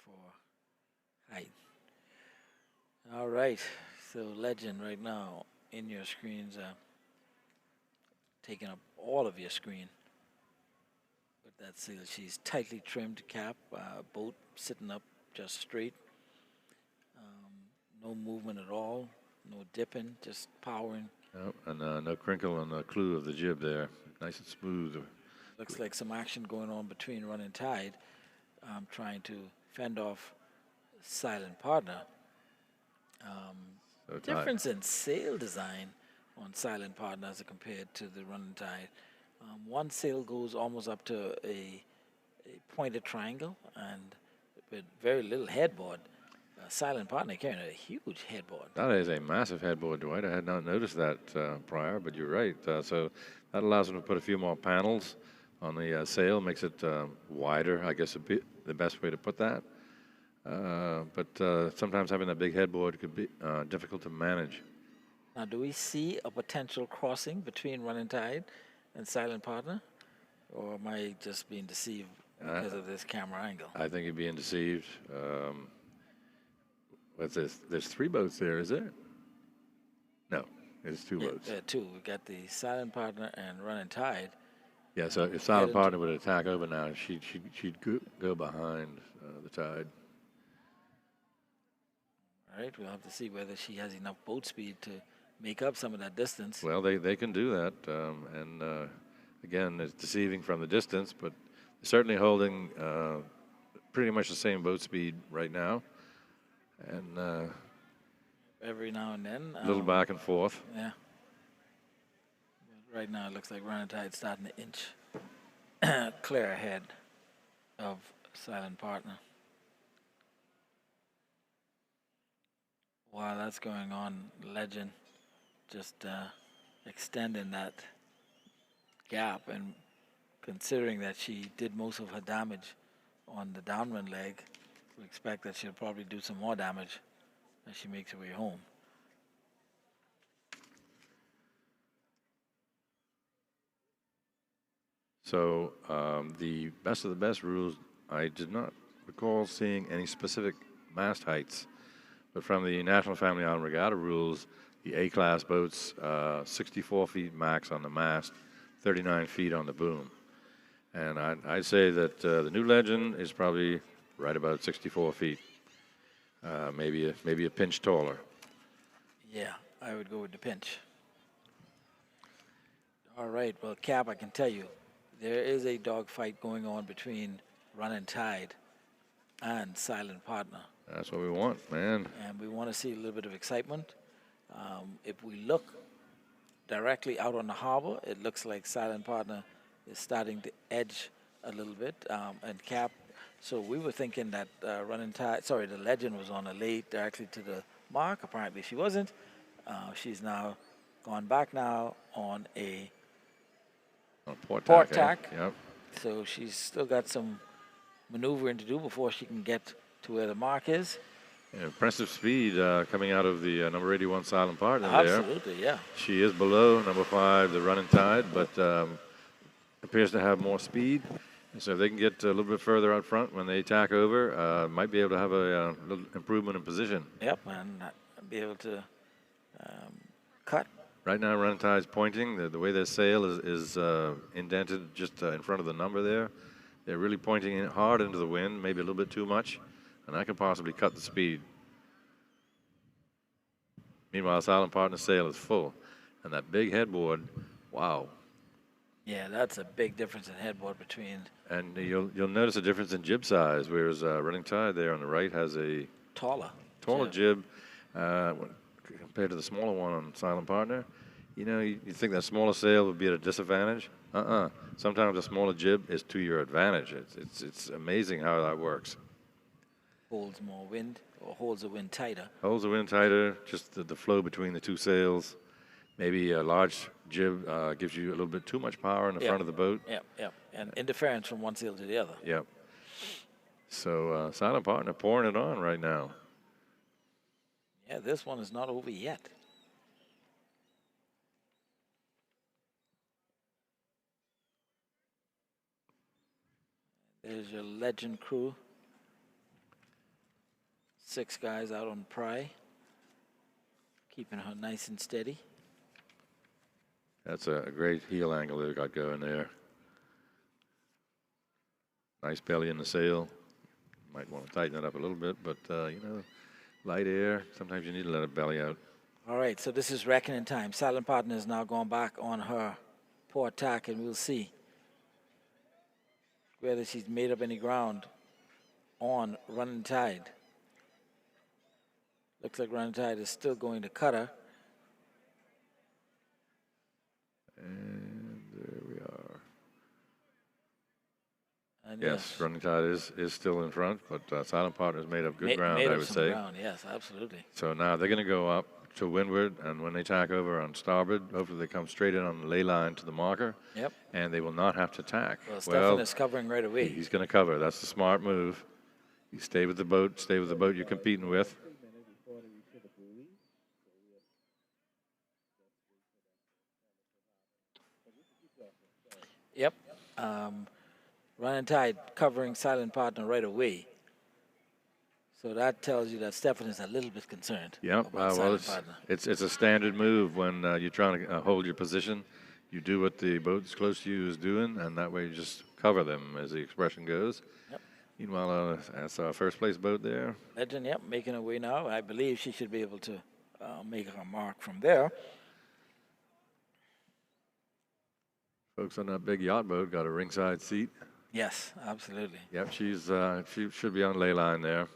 for height. All right, so Legend right now in your screens, taking up all of your screen. With that sail, she's tightly trimmed cap, boat sitting up just straight. No movement at all, no dipping, just powering. Oh, and no crinkle on the clew of the jib there. Nice and smooth. Looks like some action going on between Running Tide, trying to fend off Silent Partner. So Difference in sail design on Silent Partner as compared to the Running Tide. One sail goes almost up to a pointed triangle and with very little headboard. Silent Partner carrying a huge headboard. That is a massive headboard, Dwight. I had not noticed that prior, but you're right. So that allows them to put a few more panels on the sail, makes it wider, I guess, the best way to put that. But sometimes having that big headboard could be difficult to manage. Now, do we see a potential crossing between Running Tide and Silent Partner? Or am I just being deceived because of this camera angle? I think you're being deceived. What's this? There's 3 boats there, is there? No, there's 2 boats. Two. We've got the Silent Partner and Running Tide. Yeah, so if Silent Partner would attack over now, she'd go behind the tide. All right, we'll have to see whether she has enough boat speed to make up some of that distance. Well, they can do that, and again, it's deceiving from the distance, but certainly holding pretty much the same boat speed right now, and every now and then. a little back and forth. Yeah. But right now, it looks like Running Tide's starting to inch clear ahead of Silent Partner. While that's going on, Legend just extending that gap, and considering that she did most of her damage on the downwind leg, we expect that she'll probably do some more damage as she makes her way home. So the best of the best rules, I did not recall seeing any specific mast heights, but from the National Family Island Regatta rules, the A-class boats, 64 feet max on the mast, 39 feet on the boom. And I'd say that the new Legend is probably right about 64 feet, maybe a pinch taller. Yeah, I would go with the pinch. All right, well, Cap, I can tell you, there is a dogfight going on between Running Tide and Silent Partner. That's what we want, man. And we want to see a little bit of excitement. If we look directly out on the harbor, it looks like Silent Partner is starting to edge a little bit. And Cap, so we were thinking that the Legend was on a lay directly to the mark. Apparently she wasn't. She's now gone back now on a Port tack. Yep. So she's still got some maneuvering to do before she can get to where the mark is. Impressive speed coming out of the number 81 Silent Partner there. Absolutely, yeah. She is below number 5, the Running Tide, but appears to have more speed. And so if they can get a little bit further out front when they tack over, might be able to have a little improvement in position. Yep, and be able to cut. Right now, Running Tide's pointing. The way their sail is indented just in front of the number there. They're really pointing in hard into the wind, maybe a little bit too much, and that could possibly cut the speed. Meanwhile, Silent Partner's sail is full, and that big headboard, wow. Yeah, that's a big difference in headboard between. And you'll notice a difference in jib size, whereas Running Tide there on the right has a taller jib compared to the smaller one on Silent Partner. You know, you think that smaller sail would be at a disadvantage. Sometimes a smaller jib is to your advantage. It's amazing how that works. Holds more wind, or holds the wind tighter. Holds the wind tighter, just the flow between the two sails. Maybe a large jib gives you a little bit too much power in the front of the boat. Yep. And interference from one sail to the other. Yep. So Silent Partner pouring it on right now. Yeah, this one is not over yet. There's your Legend crew. 6 guys out on pry, keeping her nice and steady. That's a great heel angle they've got going there. Nice belly in the sail. Might want to tighten it up a little bit, but, you know, light air, sometimes you need to let it belly out. All right, so this is reckoning time. Silent Partner is now going back on her port tack, and we'll see whether she's made up any ground on Running Tide. Looks like Running Tide is still going to cut her. And there we are. And yes, Running Tide is still in front, but Silent Partner's made up good ground, I would say. Ground, yes, absolutely. So now they're going to go up to windward, and when they tack over on starboard, hopefully they come straight in on the ley line to the marker. Yep. And they will not have to tack. Well, Stefan is covering right away. He's going to cover. That's the smart move. You stay with the boat you're competing with. Yep. Running Tide covering Silent Partner right away. So that tells you that Stefan is a little bit concerned. Yep. Well, it's a standard move when you're trying to hold your position. You do what the boat close to you is doing, and that way you just cover them, as the expression goes. Yep. Meanwhile, that's our first place boat there. Legend, yep, making her way now. I believe she should be able to make her mark from there. Folks on that big yacht boat got a ringside seat. Yes, absolutely. Yep, she should be on ley line there.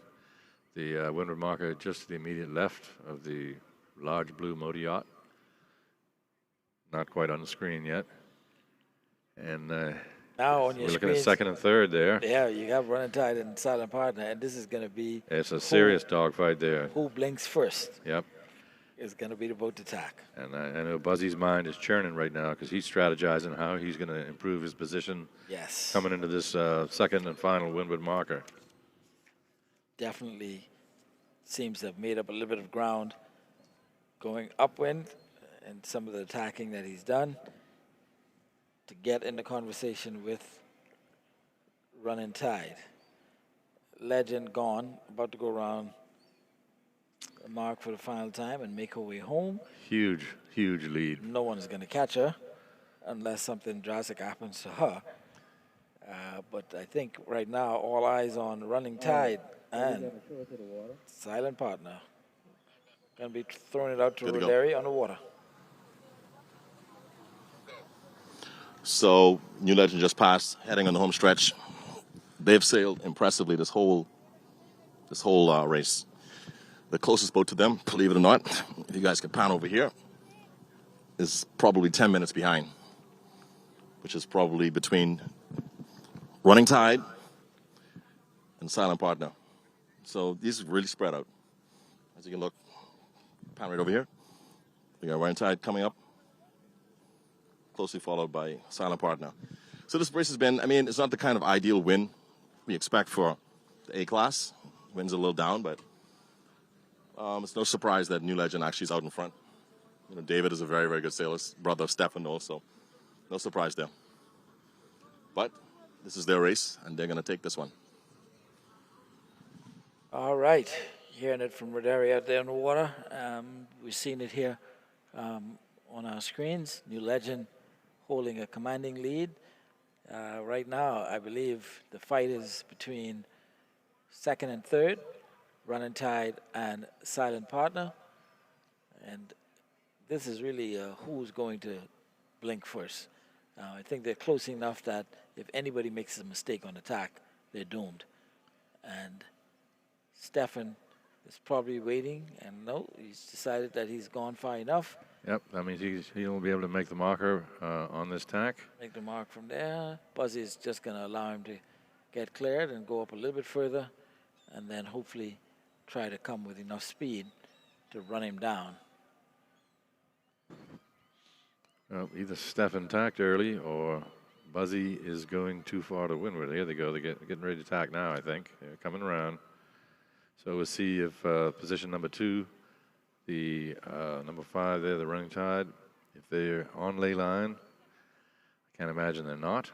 The windward marker just to the immediate left of the large blue motor yacht. Not quite on the screen yet. And now on your we're looking at second and third there. Yeah, you have Running Tide and Silent Partner, and this is going to be... It's a serious dogfight there. Who blinks first? Yep. Is going to be the boat to tack. And I know Buzzy's mind is churning right now because he's strategizing how he's going to improve his position. Yes. Coming into this second and final windward marker. Definitely seems to have made up a little bit of ground going upwind and some of the attacking that he's done to get in the conversation with Running Tide. Legend gone, about to go around a mark for the final time and make her way home. Huge lead. No one is going to catch her unless something drastic happens to her. But I think right now all eyes on Running Tide and Silent Partner. Going to be throwing it out to Roderi on the water. So New Legend just passed, heading on the home stretch. They've sailed impressively this whole race. The closest boat to them, believe it or not, if you guys can pan over here, is probably 10 minutes behind, which is probably between Running Tide and Silent Partner. So these are really spread out. As you can look, pan right over here. We got Running Tide coming up, closely followed by Silent Partner. So this race has been, I mean, it's not the kind of ideal win we expect for the A-class. Wind's a little down, but It's no surprise that New Legend actually is out in front. You know, David is a very, very good sailor, brother of Stefano, so no surprise there. But this is their race, and they're going to take this one. All right, hearing it from Rodari out there in the water. We've seen it here on our screens. New Legend holding a commanding lead. Right now, I believe the fight is between second and third, Running Tide and Silent Partner. And this is really who's going to blink first. I think they're close enough that if anybody makes a mistake on attack, they're doomed. And Stefan is probably waiting, and no, he's decided that he's gone far enough. Yep, that means he'll be able to make the marker on this tack. Make the mark from there. Buzzy is just going to allow him to get cleared and go up a little bit further, and then hopefully try to come with enough speed to run him down. Well, either Stefan tacked early or Buzzy is going too far to windward. Here they go. They're getting ready to tack now, I think. They're coming around. So we'll see if position number 2, the number 5 there, the Running Tide, if they're on ley line. I can't imagine they're not.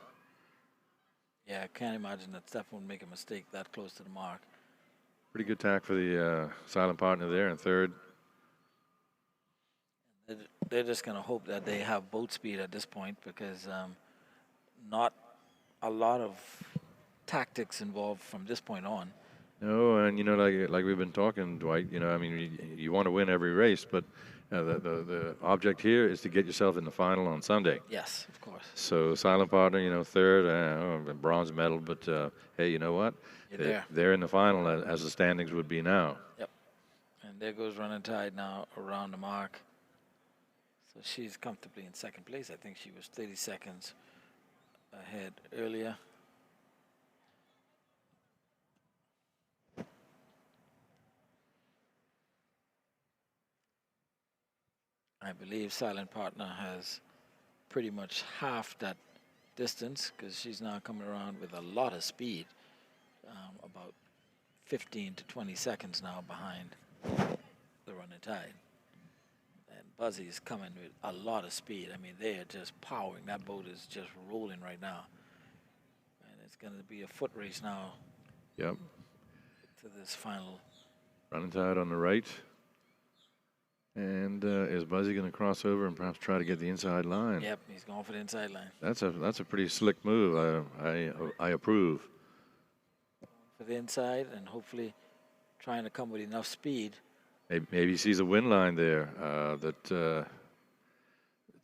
Yeah, I can't imagine that Stefan would make a mistake that close to the mark. Pretty good tack for the Silent Partner there in third. They're just going to hope that they have boat speed at this point, because not a lot of tactics involved from this point on. No, and you know, like we've been talking, Dwight. You know, I mean, you want to win every race, but the object here is to get yourself in the final on Sunday. Yes, of course. So Silent Partner, you know, third, bronze medal, but hey, you know what? They're in the final as the standings would be now. Yep. And there goes Running Tide now around the mark. So she's comfortably in second place. I think she was 30 seconds ahead earlier. I believe Silent Partner has pretty much half that distance, because she's now coming around with a lot of speed, about 15 to 20 seconds now behind the Running Tide. And Buzzy is coming with a lot of speed. I mean, they are just powering. That boat is just rolling right now. And it's going to be a foot race now. Yep. To this final. Running Tide on the right. And is Buzzy going to cross over and perhaps try to get the inside line? Yep, he's going for the inside line. That's a pretty slick move. I approve. For the inside, and hopefully trying to come with enough speed. Maybe he sees a wind line there that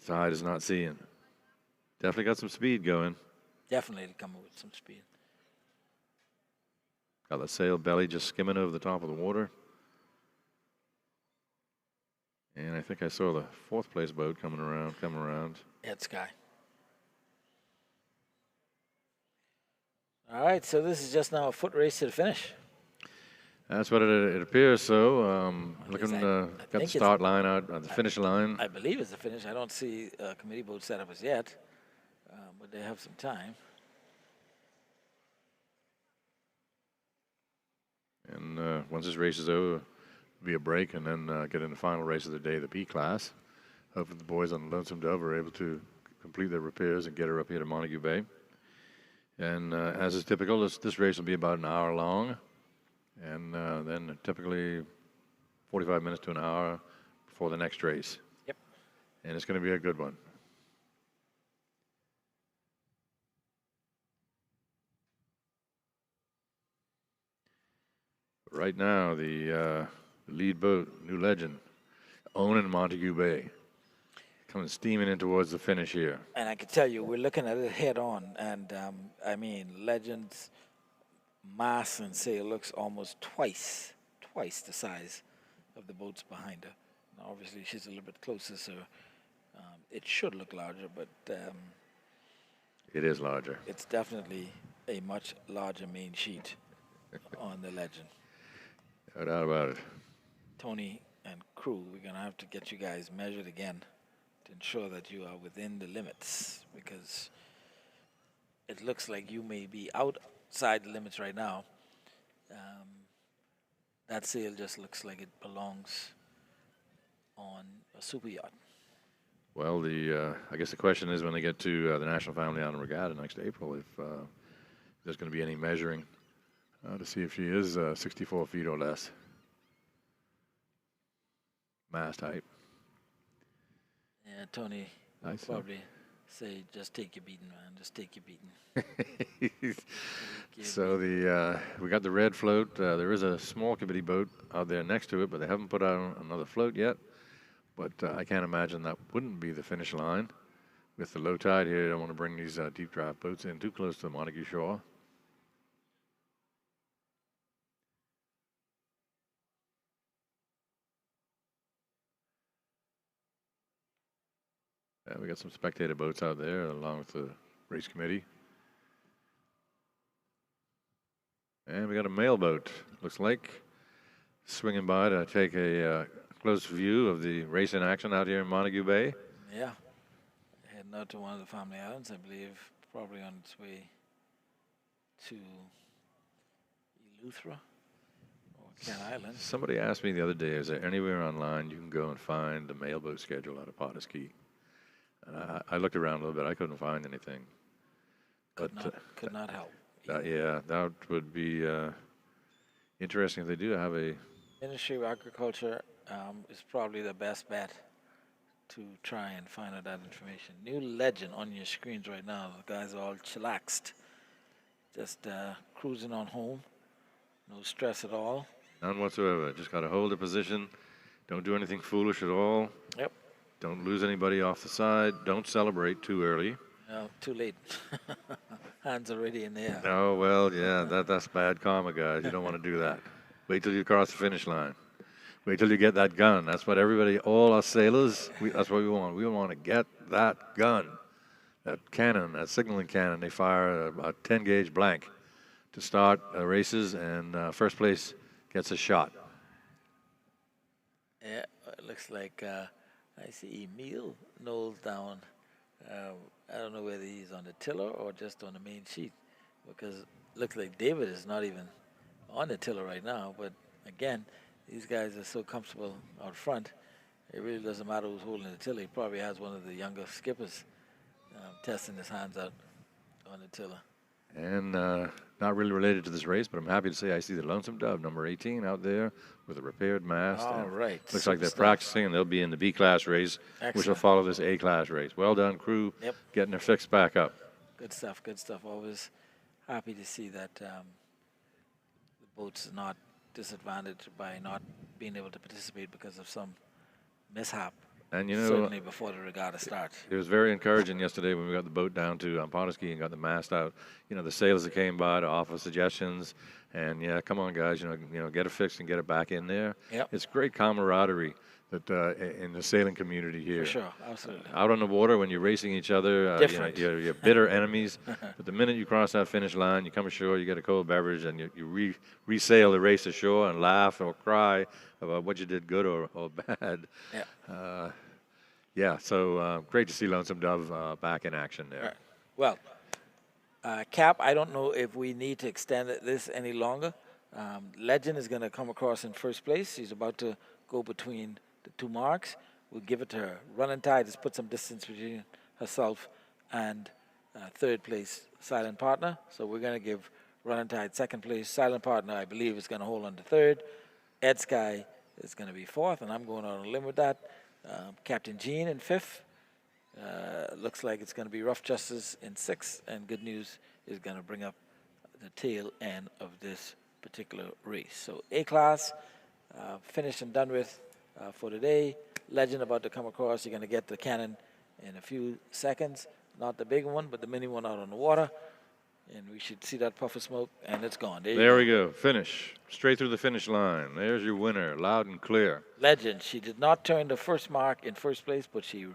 Tide is not seeing. Definitely got some speed going. Definitely to come with some speed. Got the sail belly just skimming over the top of the water. And I think I saw the 4th place boat coming around. Head Sky. All right, so this is just now a foot race to the finish. That's what it appears. So looking, got the start line out, the finish line. I believe it's the finish. I don't see a committee boat set up as yet, but they have some time. And once this race is over, be a break, and then get in the final race of the day, the P class. Hopefully the boys on the Lonesome Dove are able to complete their repairs and get her up here to Montague Bay. And as is typical, this race will be about an hour long, and then typically 45 minutes to an hour before the next race. Yep. And it's going to be a good one. Right now, the lead boat, New Legend, owning Montague Bay, coming steaming in towards the finish here. And I can tell you, we're looking at it head on, and I mean, Legend's mass and sail looks almost twice the size of the boats behind her. Now, obviously, she's a little bit closer, so it should look larger, but it is larger. It's definitely a much larger main sheet on the Legend. No doubt about it. Tony and crew, we're going to have to get you guys measured again to ensure that you are within the limits, because it looks like you may be outside the limits right now. that sail just looks like it belongs on a super yacht. Well, I guess the question is when they get to the National Family Island Regatta next April, if there's going to be any measuring to see if she is 64 feet or less mast height. Yeah, Tony I would see. probably say, just take your beating, man. Just take your beating. So we got the red float. There is a small committee boat out there next to it, but they haven't put out another float yet. But I can't imagine that wouldn't be the finish line. With the low tide here, I don't want to bring these deep draft boats in too close to the Montague shore. Yeah, we got some spectator boats out there along with the race committee. And we got a mail boat, looks like, swinging by to take a close view of the race in action out here in Montague Bay. Yeah. Heading out to one of the family islands, I believe, probably on its way to Eleuthera or Ken Island. Somebody asked me the other day, is there anywhere online you can go and find the mail boat schedule out of Potter's Key? And I looked around a little bit. I couldn't find anything. Could not help. That would be interesting if they do have a... Ministry of Agriculture is probably the best bet to try and find out that information. New legend on your screens right now. The guys are all chillaxed. Just cruising on home. No stress at all. None whatsoever. Just got to hold the position. Don't do anything foolish at all. Yep. Don't lose anybody off the side. Don't celebrate too early. No, too late. Hands already in the air. Oh, well, yeah, that's bad karma, guys. You don't want to do that. Wait till you cross the finish line. Wait till you get that gun. That's what everybody, all us sailors, that's what we want. We want to get that gun, that cannon, that signaling cannon. They fire a 10-gauge blank to start races, and first place gets a shot. Yeah, it looks like I see Emil Knowles down. I don't know whether he's on the tiller or just on the main sheet, because it looks like David is not even on the tiller right now. But again, these guys are so comfortable out front, it really doesn't matter who's holding the tiller. He probably has one of the younger skippers testing his hands out on the tiller. And not really related to this race, but I'm happy to say I see the Lonesome Dove, number 18, out there with a repaired mast. All right. Looks like they're practicing, and they'll be in the B-class race, which will follow this A-class race. Well done, crew, getting their fix back up. Good stuff, good stuff. Always happy to see that the boat's not disadvantaged by not being able to participate because of some mishap. And, you know, certainly before the regatta starts. It was very encouraging yesterday when we got the boat down to Pontiski and got the mast out. You know, the sailors that came by to offer suggestions. And, yeah, come on, guys, you know, get it fixed and get it back in there. Yep. It's great camaraderie that in the sailing community here. For sure, absolutely. Out on the water when you're racing each other, Different. You're bitter enemies. But the minute you cross that finish line, you come ashore, you get a cold beverage, and you resail the race ashore and laugh or cry about what you did good or bad. Yeah. Yeah, so great to see Lonesome Dove back in action there. Right. Well, Cap, I don't know if we need to extend this any longer. Legend is going to come across in first place. She's about to go between the two marks. We'll give it to her. Running Tide has put some distance between herself and third place Silent Partner. So we're going to give Running Tide second place. Silent Partner, I believe, is going to hold on to third. Ed Sky is going to be fourth, and I'm going on a limb with that. Captain Jean in fifth. Looks like it's going to be Rough Justice in sixth, and Good News is going to bring up the tail end of this particular race. So A-class, finished and done with for today. Legend about to come across. You're going to get the cannon in a few seconds. Not the big one, but the mini one out on the water. And we should see that puff of smoke, and it's gone. There we go. Finish. Straight through the finish line. There's your winner, loud and clear. Legend. She did not turn the first mark in first place, but she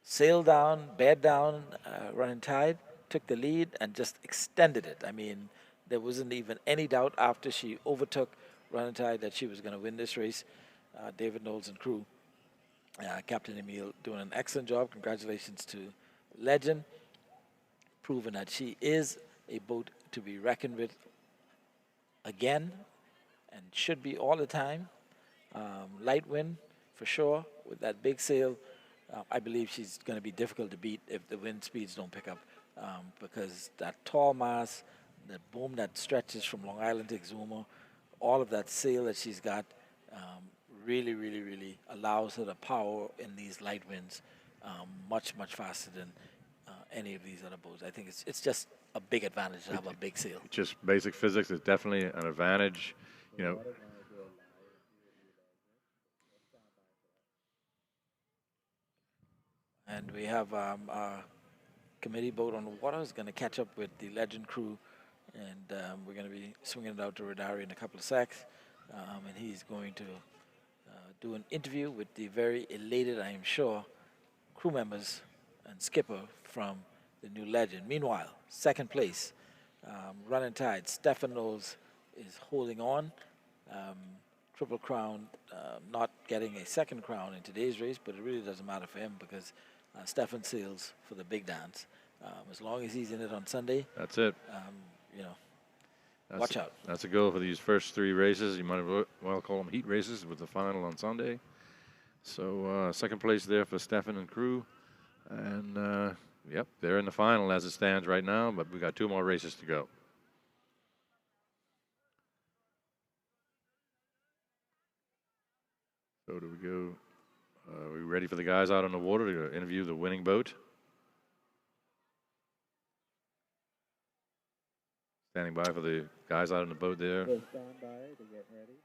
sailed down, bed down, Running Tide, took the lead, and just extended it. I mean, there wasn't even any doubt after she overtook Running Tide that she was going to win this race. David Knowles and crew. Captain Emil doing an excellent job. Congratulations to Legend, proving that she is a boat to be reckoned with again and should be all the time. Light wind for sure with that big sail. I believe she's going to be difficult to beat if the wind speeds don't pick up, because that tall mast, that boom that stretches from Long Island to Exuma, all of that sail that she's got really, really, really allows her to power in these light winds much, much faster than any of these other boats. I think it's just a big advantage to have a big sail. Just basic physics is definitely an advantage. You know, And we have our committee boat on the water is going to catch up with the Legend crew, and we're going to be swinging it out to Rodari in a couple of secs, and he's going to do an interview with the very elated, I am sure, crew members and skipper from the new Legend. Meanwhile, second place, running tide, Stefan Knowles is holding on. Triple Crown not getting a second crown in today's race, but it really doesn't matter for him because Stefan sails for the big dance. As long as he's in it on Sunday, that's it. you know, That's watch out. That's a goal for these first 3 races. You might as well call them heat races with the final on Sunday. So second place there for Stefan and crew. And, yep, they're in the final as it stands right now, but we got 2 more races to go. So do we go? Are we ready for the guys out on the water to interview the winning boat? Standing by for the guys out on the boat there. Stand by to get ready.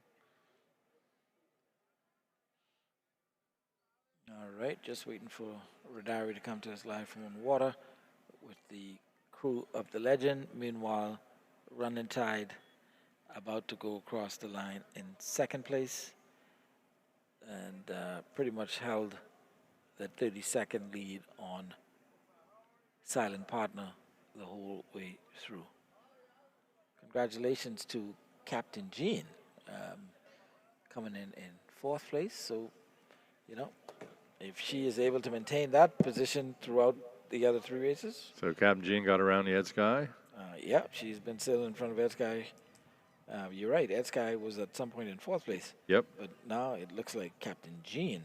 All right, just waiting for Rodari to come to us live from on water with the crew of the Legend. Meanwhile, Running Tide about to go across the line in second place, and pretty much held that 30-second lead on Silent Partner the whole way through. Congratulations to Captain Jean coming in fourth place. So, you know, if she is able to maintain that position throughout the other 3 races. So Captain Jean got around the Ed Sky. Yeah, she's been sailing in front of Ed Sky. You're right, Ed Sky was at some point in fourth place. Yep. But now it looks like Captain Jean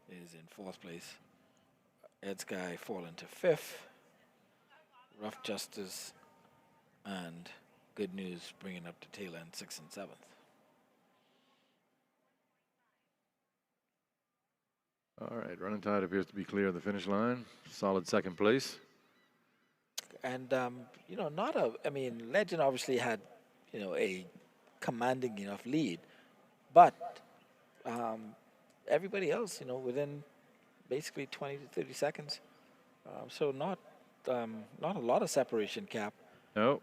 is in fourth place. Ed Sky falling to fifth. Rough Justice and Good News bringing up to tail end 6th and 7th. All right, Running Tide appears to be clear of the finish line. Solid second place. And, you know, Legend obviously had, you know, a commanding enough lead. But everybody else, you know, within basically 20 to 30 seconds. So not a lot of separation, Cap. No.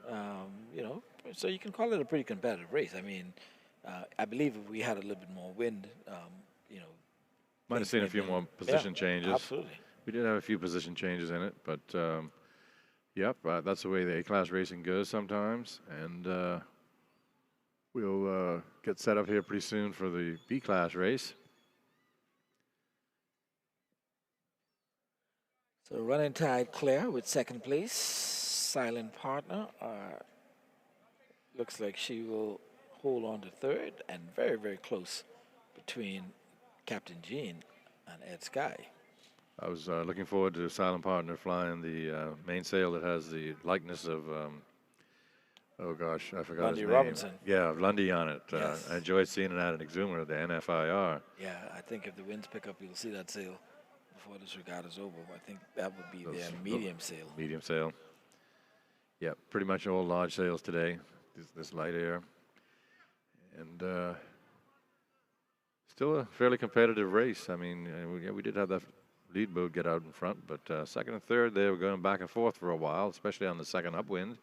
You know, so you can call it a pretty competitive race. I mean, I believe if we had a little bit more wind, you know. Might have seen a few more position changes. Absolutely. We did have a few position changes in it, but yep, that's the way the A-class racing goes sometimes. And we'll get set up here pretty soon for the B-class race. So Running Tide clear with second place. Silent Partner looks like she will hold on to third, and very, very close between Captain Jean and Ed Sky. I was looking forward to Silent Partner flying the mainsail that has the likeness of, oh gosh, I forgot Lundy his name. Robinson. Yeah, Lundy on it. Yes. I enjoyed seeing it at Exuma, the NFIR. Yeah, I think if the winds pick up, you'll see that sail before this regatta's over. I think that would be their medium sail. Medium sail. Yeah, pretty much all large sails today, this light air. And still a fairly competitive race. I mean, we did have that lead boat get out in front, but second and third, they were going back and forth for a while, especially on the second upwind.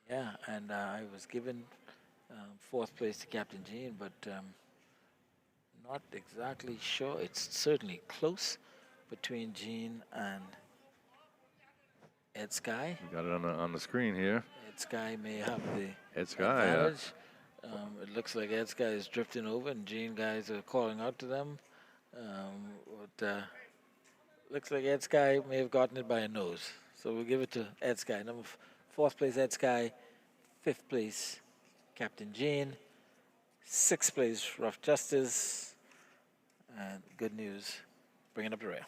Yeah, and I was given fourth place to Captain Jean, but not exactly sure. It's certainly close between Jean and Ed Sky. We got it on the screen here. Ed Sky may have the Ed Sky, advantage. It looks like Ed Sky is drifting over, and Jean guys are calling out to them. But looks like Ed Sky may have gotten it by a nose. So we'll give it to Ed Sky. Fourth place, Ed Sky. Fifth place, Captain Jean. Sixth place, Rough Justice. And good news, bringing up the rear.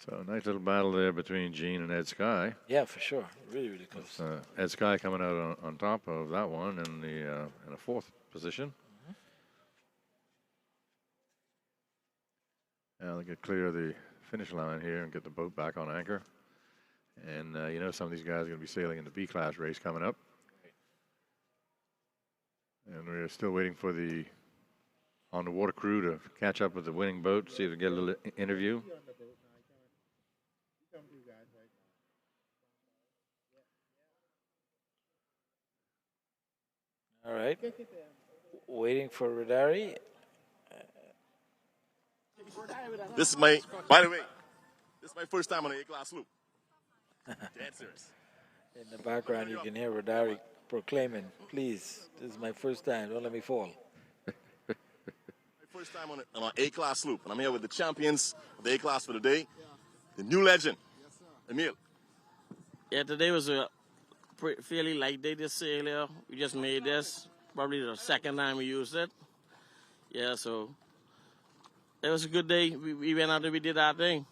So a nice little battle there between Gene and Ed Sky. Yeah, for sure. Really, really close. With, Ed Sky coming out on top of that one in a fourth position. Now they get clear of the finish line here and get the boat back on anchor. And you know some of these guys are going to be sailing in the B-class race coming up. And we're still waiting for the on-the-water crew to catch up with the winning boat, see if we get a little interview. All right. Waiting for Rodari. This is my, by the way, this is my first time on an A-class sloop. Dead serious. In the background, you can hear Rodari proclaiming, please, this is my first time, don't let me fall. My first time on an A-class sloop, and I'm here with the champions of the A-class for the day, the new legend, Emil. Yeah, today was a fairly light day to sail here. We just made this, probably the second time we used it. Yeah, so it was a good day. We went out and we did our thing.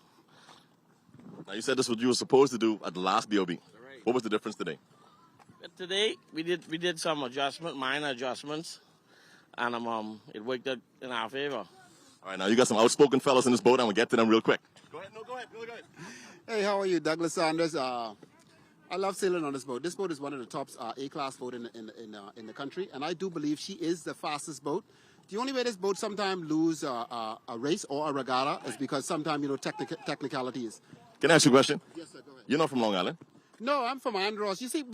Now you said this was what you were supposed to do at the last BOB. Right. What was the difference today? But today we did some minor adjustments, and it worked out in our favor. All right, now you got some outspoken fellas in this boat. I'm gonna get to them real quick. Go ahead, go ahead. Hey, how are you, Douglas Sanders? I love sailing on this boat. This boat is one of the top A-class boat in the country, and I do believe she is the fastest boat. The only way this boat sometimes lose a race or a regatta is because sometimes, technicalities. Can I ask you a question? Yes, sir, go ahead. You're not from Long Island? No, I'm from Andros. You see,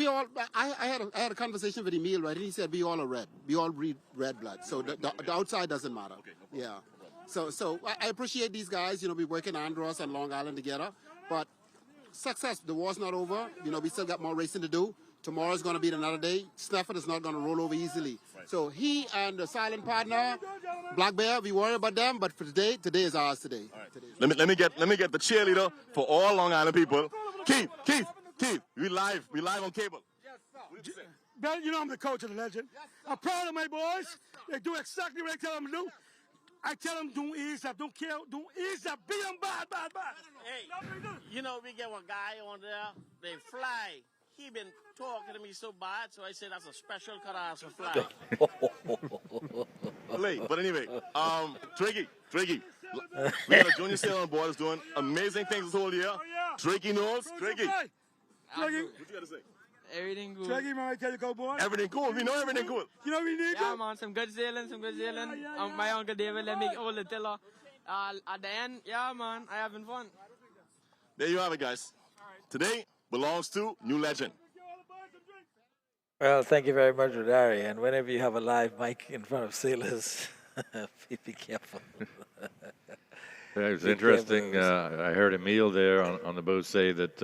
I had a conversation with Emil, right? And he said we all are red. We all read red blood. So the outside doesn't matter. Okay, no problem. Yeah. So I appreciate these guys. We work in Andros and Long Island together. But success. The war's not over. We still got more racing to do. Tomorrow's going to be another day. Stafford is not going to roll over easily. Right. So he and the silent partner, Black Bear, we worry about them. But for today is ours today. All right. Let me get the cheerleader for all Long Island people. Keith, we live on cable. Yes, sir. Ben, I'm the coach of the legend. Yes, I'm proud of my boys. They do exactly what I tell them to do. I tell them don't ease up, don't kill, don't ease up, be them bad. Hey, we get one guy on there, they fly. He been talking to me so bad, so I said that's a special cut for fly. But anyway, Drakey, we got a junior sailor on board that's doing amazing things this whole year. Oh, yeah. Drakey knows. Drakey. Drakey. What you got to say? Everything good. Drakey, man, I tell you, go, boy. Everything cool. We know everything cool. You know what we need? Yeah, man, some good sailing. My uncle David let me all the tiller. At the end, yeah, man, I having fun. There you have it, guys. Today belongs to New Legend. Well, thank you very much, Rodari. And whenever you have a live mic in front of sailors, be careful. Yeah, it was interesting. I heard Emil there on the boat say that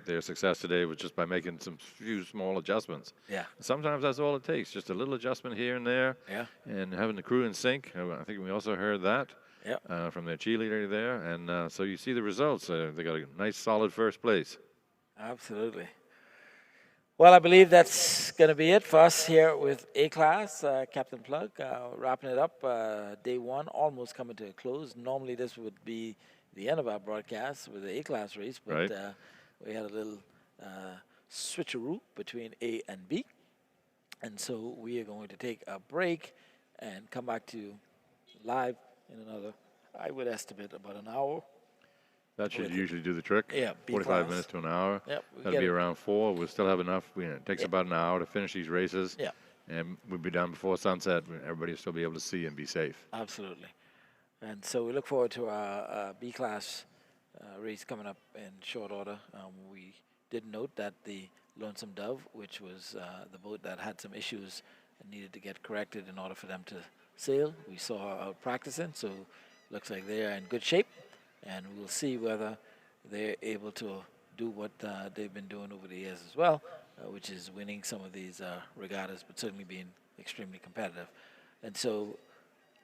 their success today was just by making some few small adjustments. Yeah. Sometimes that's all it takes, just a little adjustment here and there. Yeah. And having the crew in sync. I think we also heard that. Yeah. From their cheerleader there, and so you see the results. They got a nice, solid first place. Absolutely. Well, I believe that's going to be it for us here with A-Class. Captain Plug, wrapping it up. Day one almost coming to a close. Normally this would be the end of our broadcast with the A-Class race, but right. We had a little switcheroo between A and B. And so we are going to take a break and come back to you live in another, I would estimate, about an hour. That should usually do the trick. Yeah, 45 minutes to an hour. Yep, That'll be around 4. We'll still have enough. It takes about an hour to finish these races. Yeah. And we'll be done before sunset. Everybody will still be able to see and be safe. Absolutely. And so we look forward to our B-Class race coming up in short order. We did note that the Lonesome Dove, which was the boat that had some issues and needed to get corrected in order for them to sail, we saw her out practicing, so looks like they are in good shape. And we'll see whether they're able to do what they've been doing over the years as well, which is winning some of these regattas, but certainly being extremely competitive. And so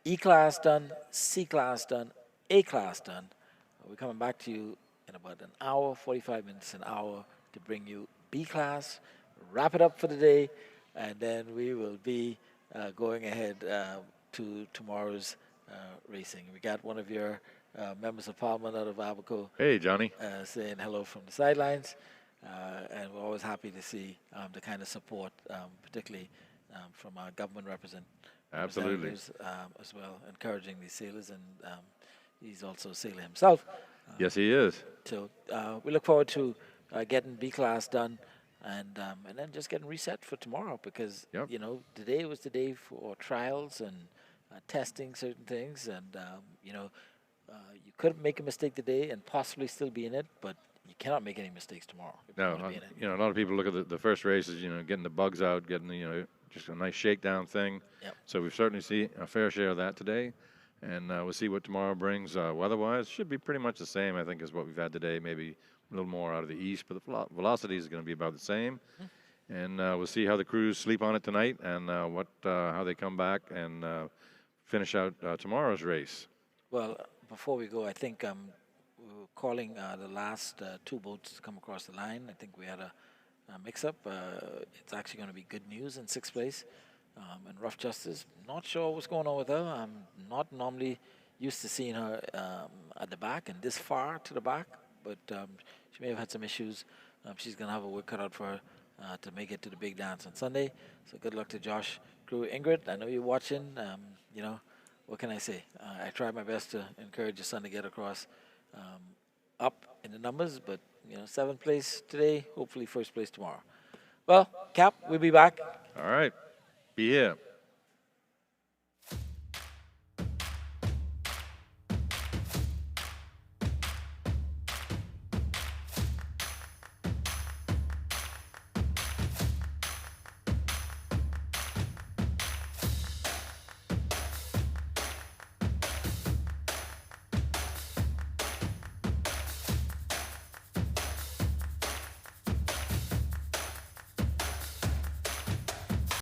E-Class done, C-Class done, A-Class done. We're coming back to you in about an hour, 45 minutes, an hour, to bring you B-Class, wrap it up for the day, and then we will be going ahead to tomorrow's racing. We got one of your members of parliament out of Abaco Hey, Johnny. saying hello from the sidelines. And we're always happy to see the kind of support, particularly from our government Absolutely. representatives as well, encouraging these sailors. And he's also a sailor himself. Yes, he is. So we look forward to getting B class done, and then just getting reset for tomorrow, because Yep. you know today was the day for trials and testing certain things, and you could make a mistake today and possibly still be in it, but you cannot make any mistakes tomorrow if you No, want to be in it. a lot of people look at the first race as, getting the bugs out, getting just a nice shakedown thing. Yep. So we've certainly seen a fair share of that today, and we'll see what tomorrow brings. Weather-wise, should be pretty much the same, I think, as what we've had today. Maybe a little more out of the east, but the velocity is going to be about the same. And we'll see how the crews sleep on it tonight, and how they come back and finish out tomorrow's race. Well, before we go, I think we were calling the last two boats to come across the line. I think we had a mix-up. It's actually going to be Good News in sixth place, and Rough Justice. Not sure what's going on with her. I'm not normally used to seeing her at the back and this far to the back, but she may have had some issues. She's going to have a work cut out for her to make it to the big dance on Sunday. So good luck to Josh, crew. Ingrid, I know you're watching. What can I say? I tried my best to encourage your son to get across up in the numbers, but seventh place today, hopefully first place tomorrow. Well, Cap, we'll be back. All right. Be here.